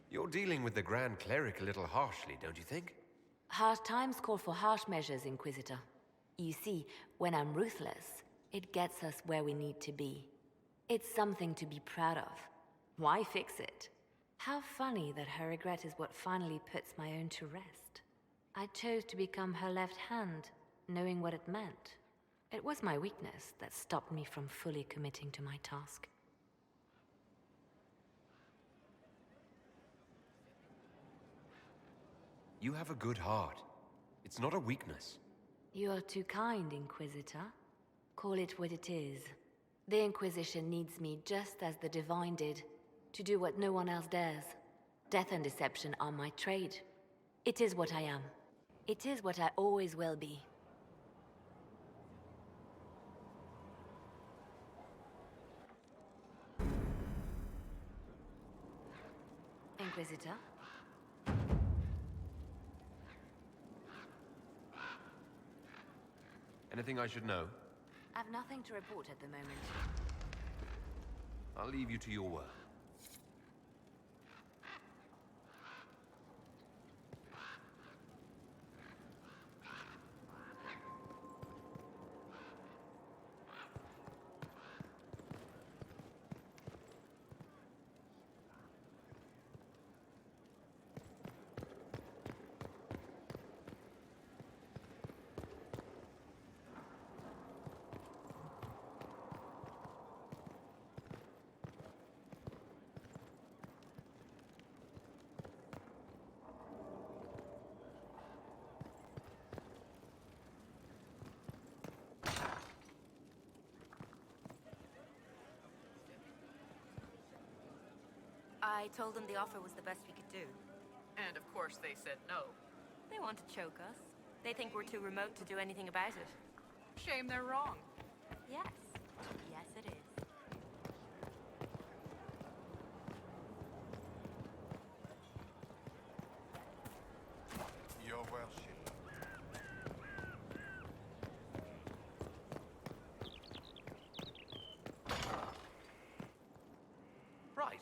You're dealing with the Grand Cleric a little harshly, don't you think? Harsh times call for harsh measures, Inquisitor. You see, when I'm ruthless, it gets us where we need to be. It's something to be proud of. Why fix it? How funny that her regret is what finally puts my own to rest. I chose to become her left hand, knowing what it meant. It was my weakness that stopped me from fully committing to my task. You have a good heart. It's not a weakness. You are too kind, Inquisitor. Call it what it is. The Inquisition needs me just as the Divine did, to do what no one else dares. Death and deception are my trade. It is what I am. It is what I always will be. Inquisitor? Anything I should know? I've nothing to report at the moment. I'll leave you to your work. I told them the offer was the best we could do. And of course they said no. They want to choke us. They think we're too remote to do anything about it. Shame they're wrong. Yes. Yes, it is. Your worship. Right.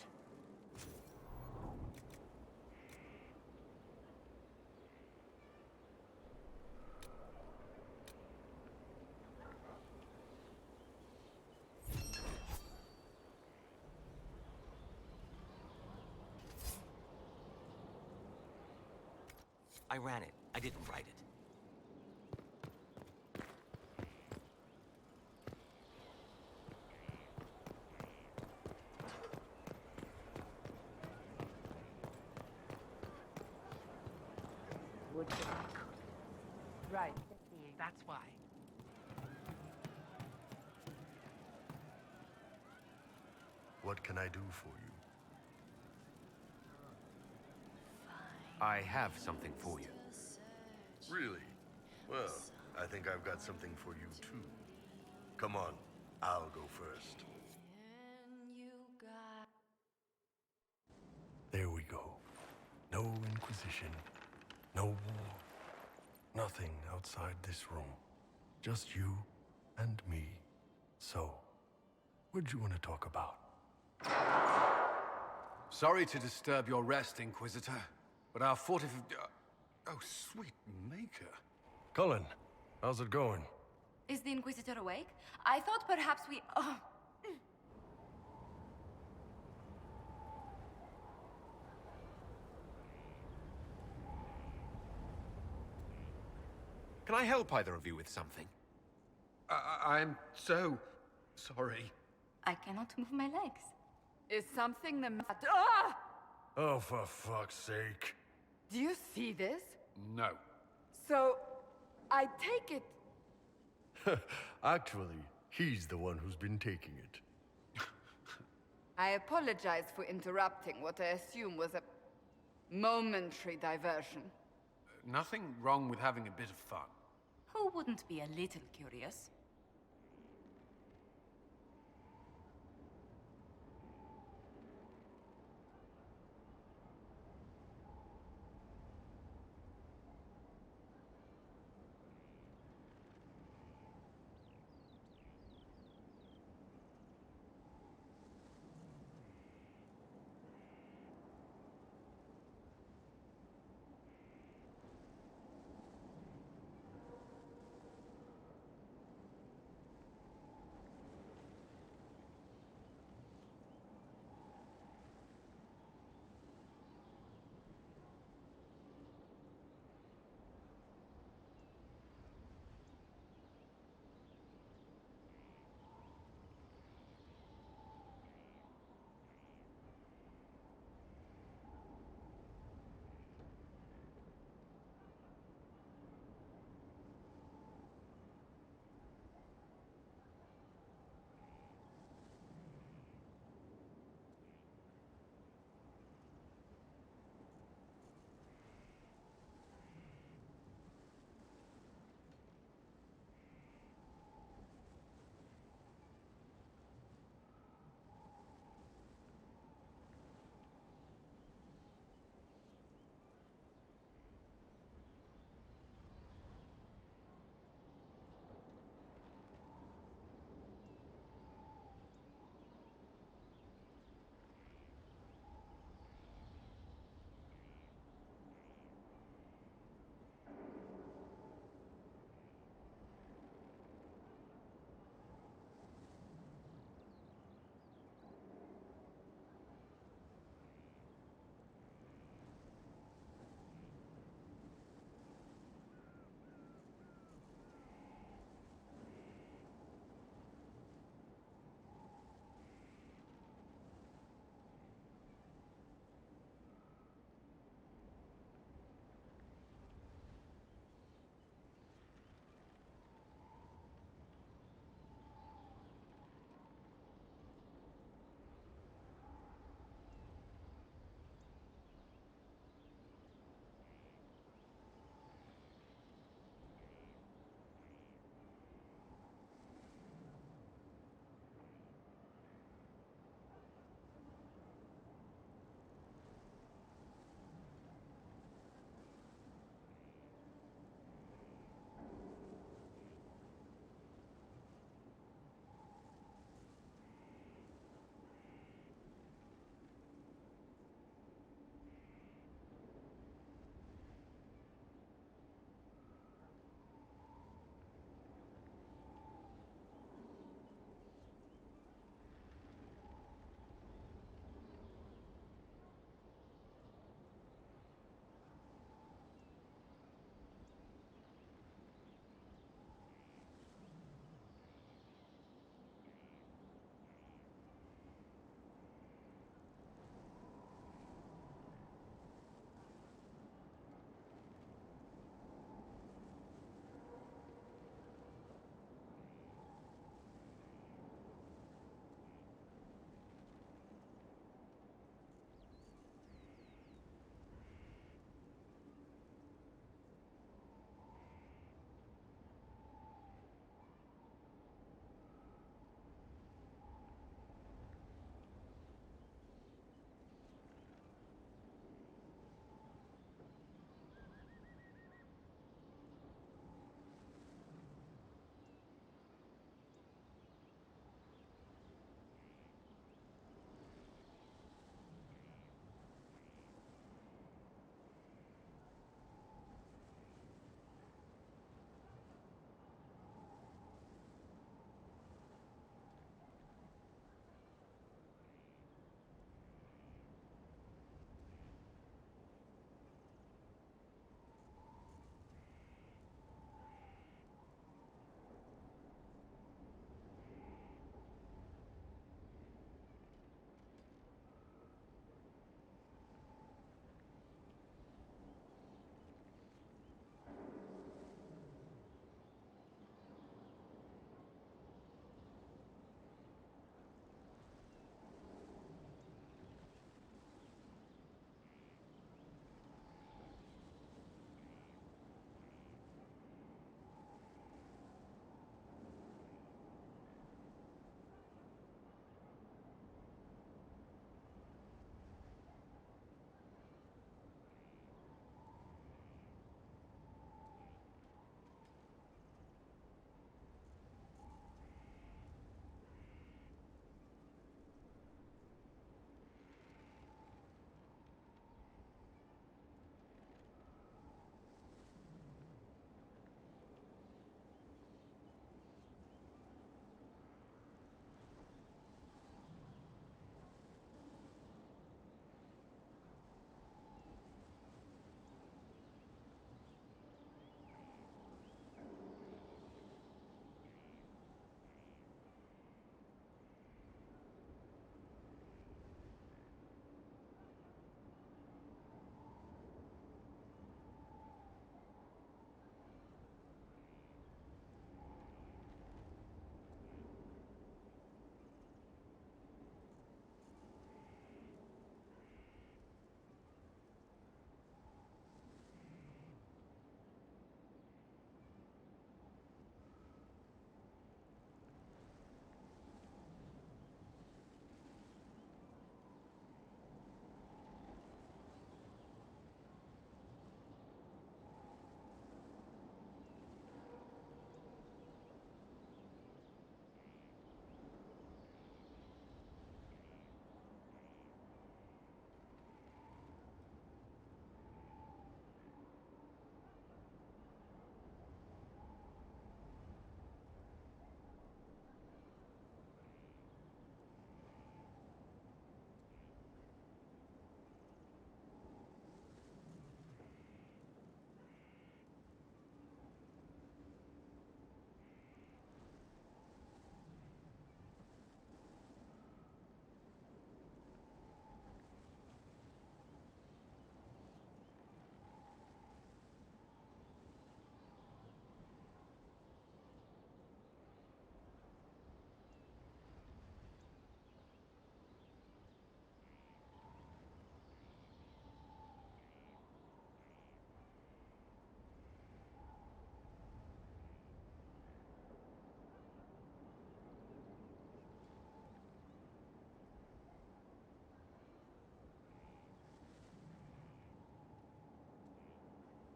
I ran it. I didn't write it. Would you? Right. That's why. What can I do for you? I have something for you. Really? Well, I think I've got something for you too. Come on, I'll go first. There we go. No Inquisition, no war, nothing outside this room. Just you and me. So, what'd you want to talk about? Sorry to disturb your rest, Inquisitor, but our oh, sweet maker. Cullen, how's it going? Is the Inquisitor awake? I thought perhaps we... Oh. Can I help either of you with something? I'm so sorry. I cannot move my legs. Is something the matter? Ah! Oh, for fuck's sake. Do you see this? No. So, I take it. Actually, he's the one who's been taking it. I apologize for interrupting what I assume was a momentary diversion. Nothing wrong with having a bit of fun. Who wouldn't be a little curious?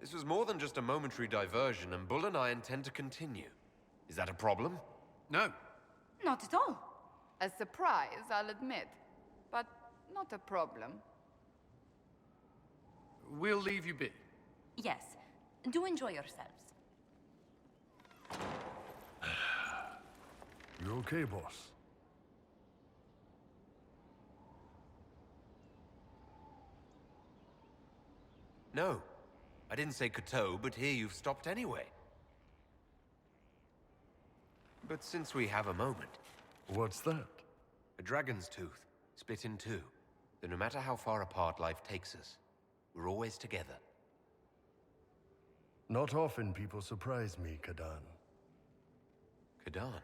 This was more than just a momentary diversion, and Bull and I intend to continue. Is that a problem? No. Not at all. A surprise, I'll admit, but not a problem. We'll leave you be. Yes. Do enjoy yourselves. You okay, boss? No. I didn't say Koteau, but here you've stopped anyway. But since we have a moment... What's that? A dragon's tooth, split in two. That no matter how far apart life takes us, we're always together. Not often people surprise me, Kadan. Kadan?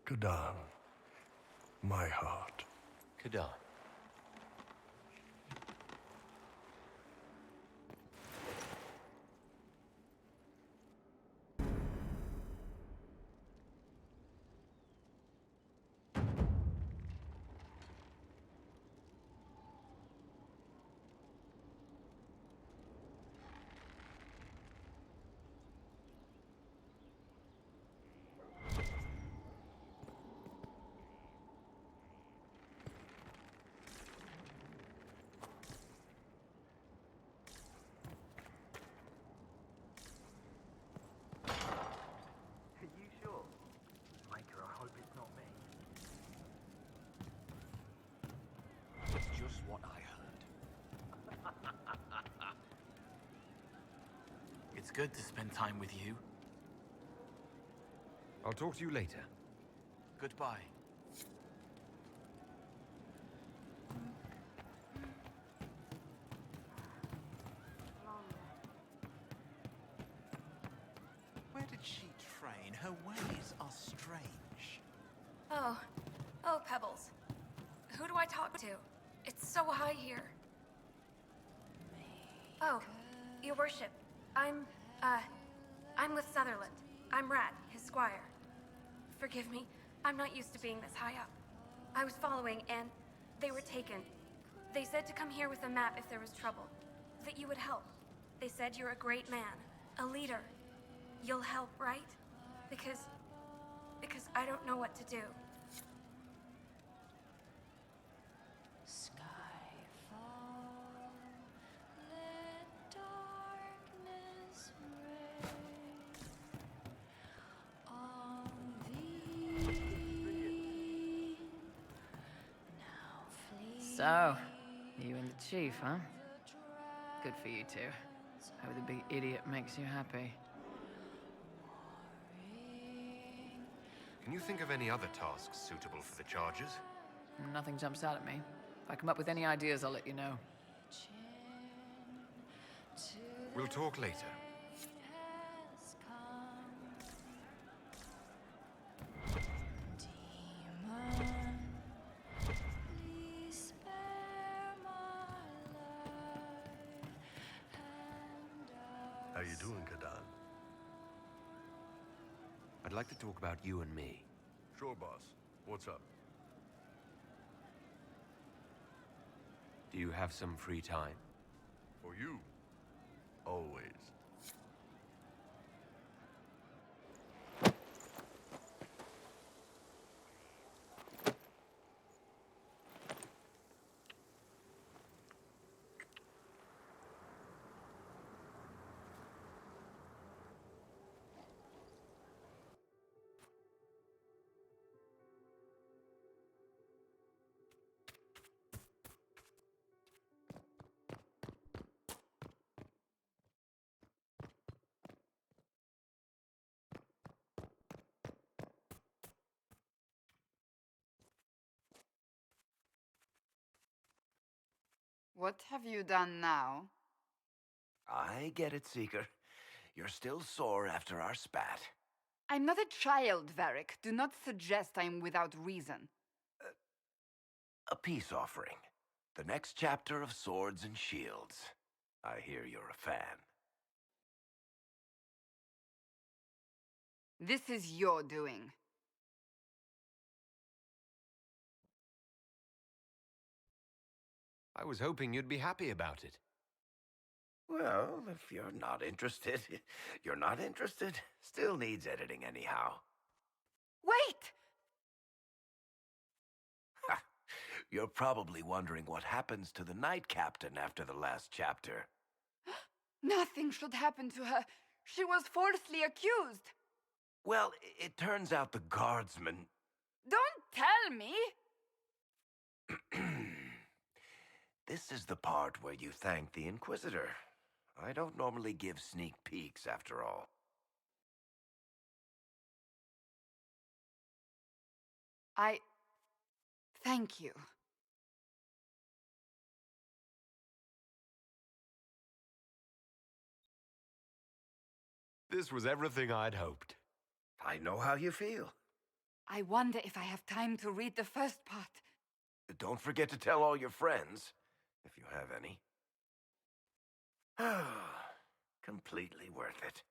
Kadan. My heart. Kadan. It's good to spend time with you. I'll talk to you later. Goodbye. Where did she train? Her ways are strange. Oh. Oh, Pebbles. Who do I talk to? It's so high here. Oh, Your Worship. I'm with Sutherland. I'm Rat, his squire. Forgive me, I'm not used to being this high up. I was following, and they were taken. They said to come here with a map if there was trouble. That you would help. They said you're a great man. A leader. You'll help, right? Because I don't know what to do. So, you and the Chief, huh? Good for you two. Hope the big idiot makes you happy. Can you think of any other tasks suitable for the charges? Nothing jumps out at me. If I come up with any ideas, I'll let you know. We'll talk later. How you doing, Kadan? I'd like to talk about you and me. Sure, boss. What's up? Do you have some free time? For you. Always. What have you done now? I get it, Seeker. You're still sore after our spat. I'm not a child, Varric. Do not suggest I'm without reason. A peace offering. The next chapter of Swords and Shields. I hear you're a fan. This is your doing. I was hoping you'd be happy about it. Well, if you're not interested, you're not interested. Still needs editing anyhow. Wait! You're probably wondering what happens to the Night Captain after the last chapter. Nothing should happen to her. She was falsely accused. Well, it turns out the guardsman... Don't tell me! This is the part where you thank the Inquisitor. I don't normally give sneak peeks, after all. Thank you. This was everything I'd hoped. I know how you feel. I wonder if I have time to read the first part. Don't forget to tell all your friends, if you have any. Completely worth it.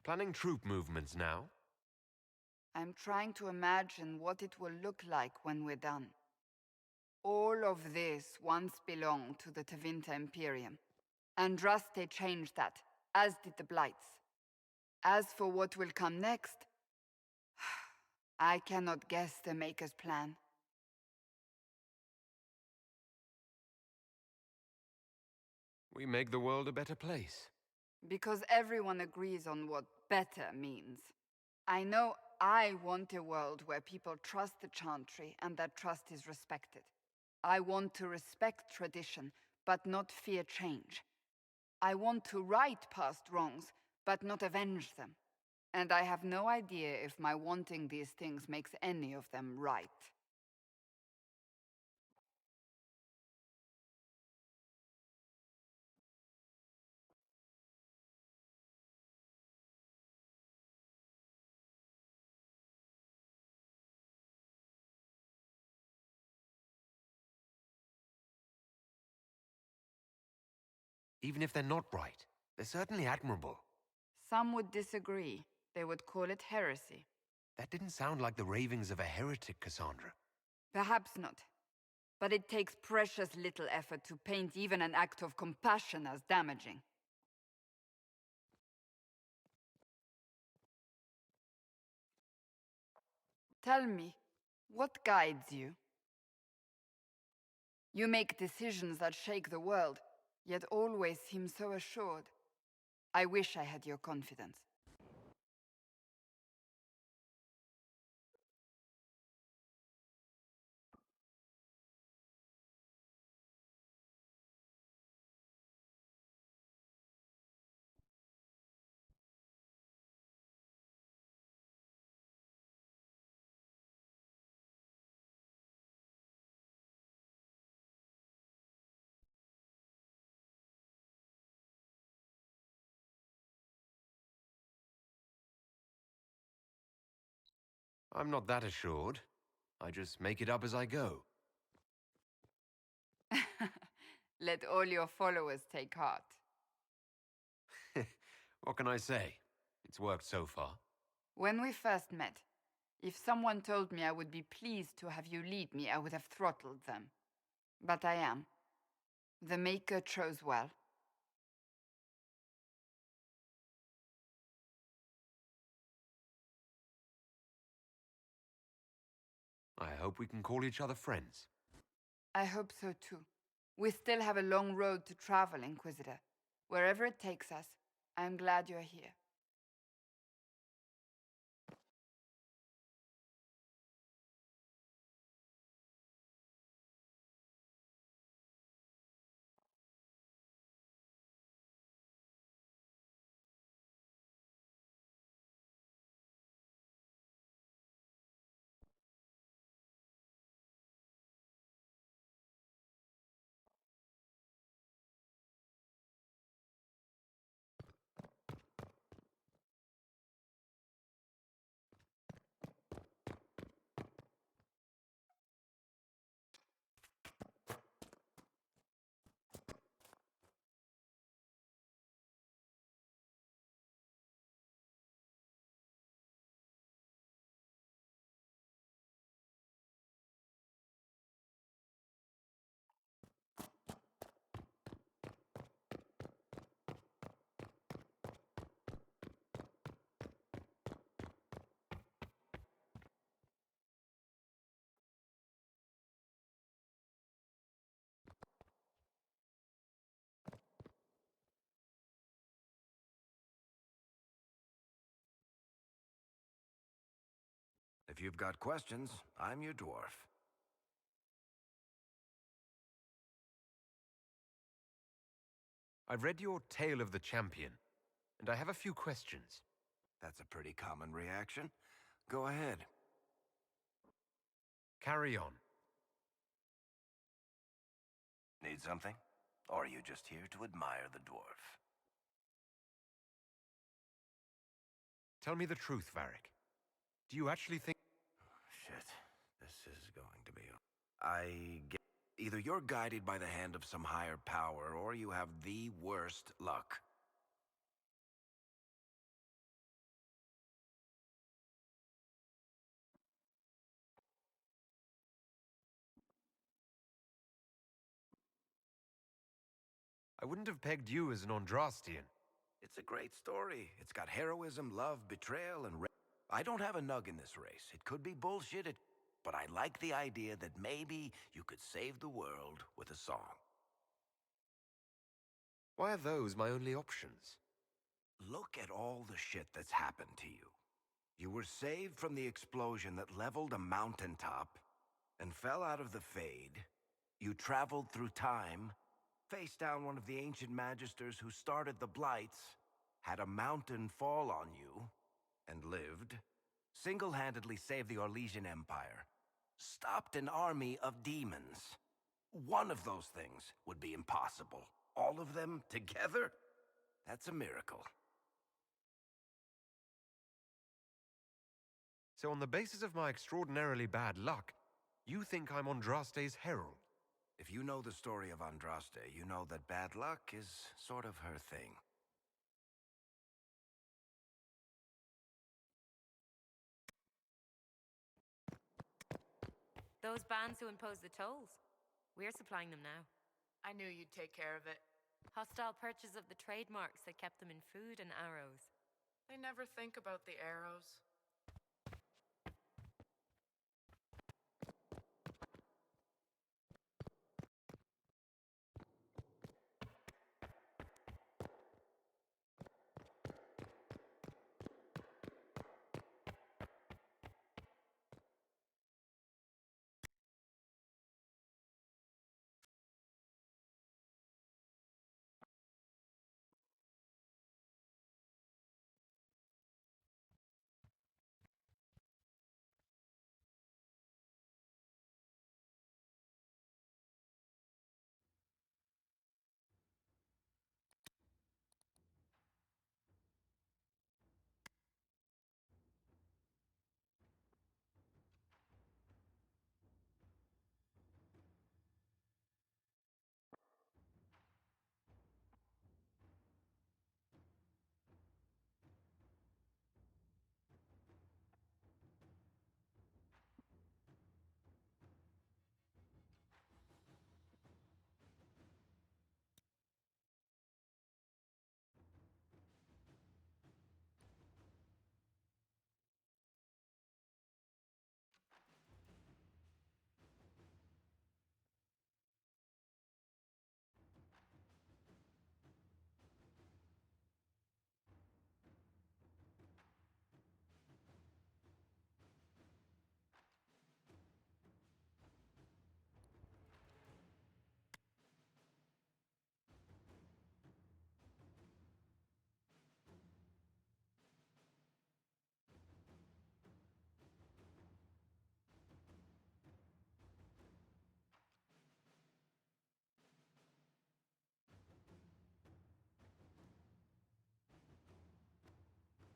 Planning troop movements now? I'm trying to imagine what it will look like when we're done. All of this once belonged to the Tevinter Imperium. Andraste changed that, as did the Blights. As for what will come next, I cannot guess the Maker's plan. We make the world a better place. Because everyone agrees on what better means. I know I want a world where people trust the Chantry and that trust is respected. I want to respect tradition, but not fear change. I want to right past wrongs, but not avenge them. And I have no idea if my wanting these things makes any of them right. Even if they're not right, they're certainly admirable. Some would disagree. They would call it heresy. That didn't sound like the ravings of a heretic, Cassandra. Perhaps not. But it takes precious little effort to paint even an act of compassion as damaging. Tell me, what guides you? You make decisions that shake the world, yet always seem so assured. I wish I had your confidence. I'm not that assured. I just make it up as I go. Let all your followers take heart. What can I say? It's worked so far. When we first met, if someone told me I would be pleased to have you lead me, I would have throttled them. But I am. The Maker chose well. I hope we can call each other friends. I hope so too. We still have a long road to travel, Inquisitor. Wherever it takes us, I'm glad you're here. If you've got questions, I'm your dwarf. I've read your Tale of the Champion, and I have a few questions. That's a pretty common reaction. Go ahead. Carry on. Need something? Or are you just here to admire the dwarf? Tell me the truth, Varric. Do you actually think... Shit. This is going to be... I get... Either you're guided by the hand of some higher power, or you have the worst luck. I wouldn't have pegged you as an Andrastian. It's a great story. It's got heroism, love, betrayal, and... I don't have a nug in this race. It could be bullshit, but I like the idea that maybe you could save the world with a song. Why are those my only options? Look at all the shit that's happened to you. You were saved from the explosion that leveled a mountaintop and fell out of the Fade. You traveled through time, faced down one of the ancient magisters who started the Blights, had a mountain fall on you, and lived. Single-handedly saved the Orlesian Empire. Stopped an army of demons. One of those things would be impossible. All of them together? That's a miracle. So on the basis of my extraordinarily bad luck, you think I'm Andraste's herald? If you know the story of Andraste, you know that bad luck is sort of her thing. Those bands who impose the tolls. We're supplying them now. I knew you'd take care of it. Hostile purchase of the trademarks that kept them in food and arrows. They never think about the arrows.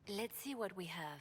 Let's see what we have.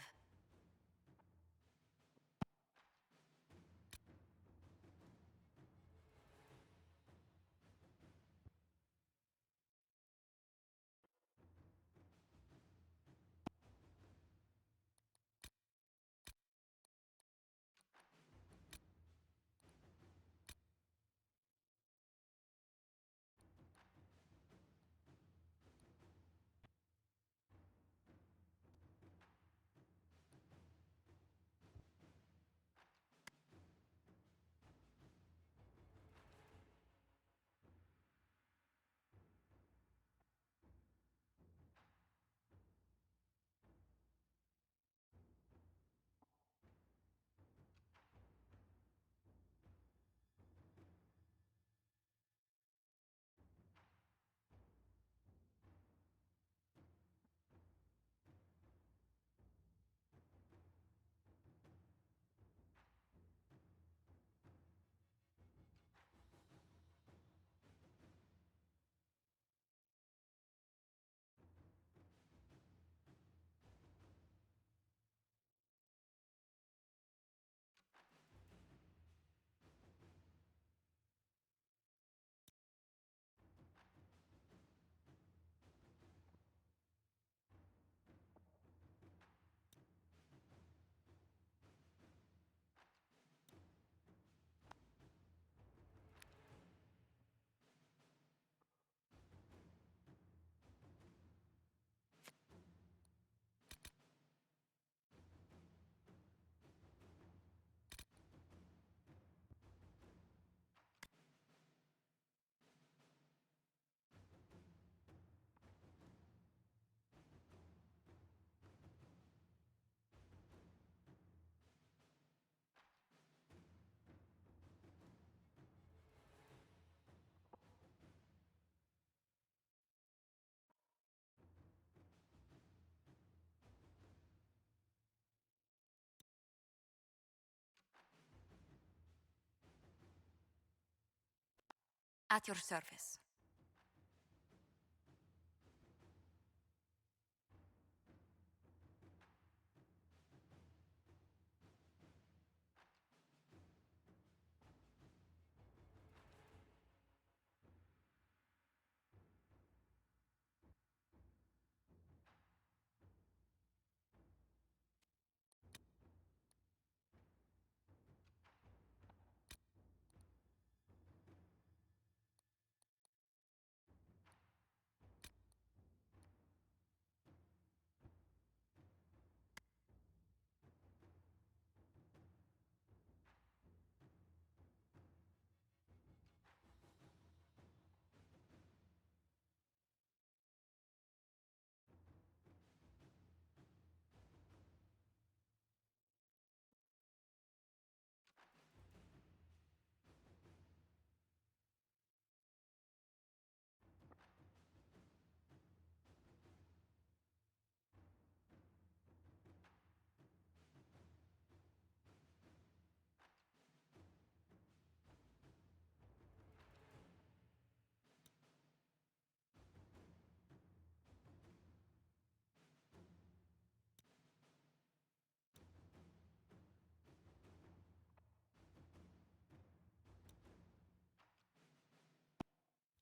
At your service.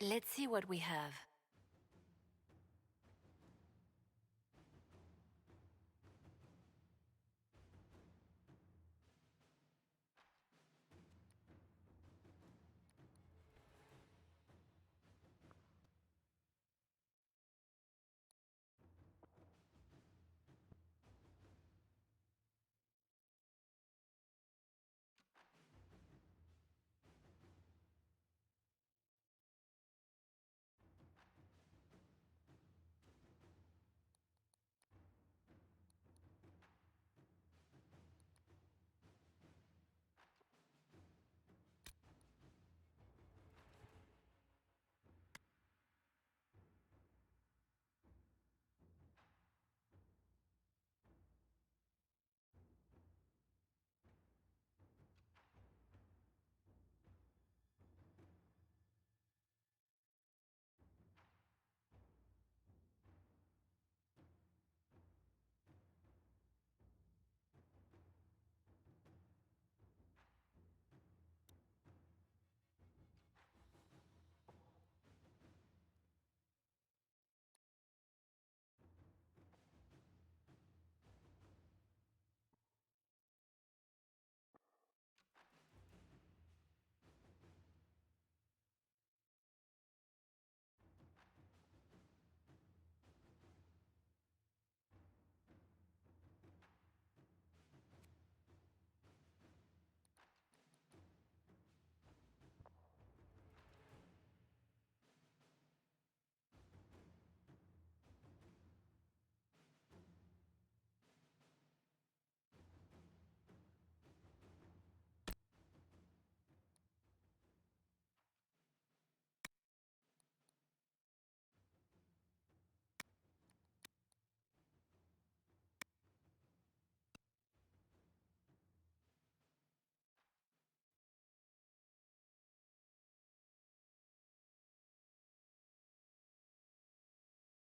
Let's see what we have.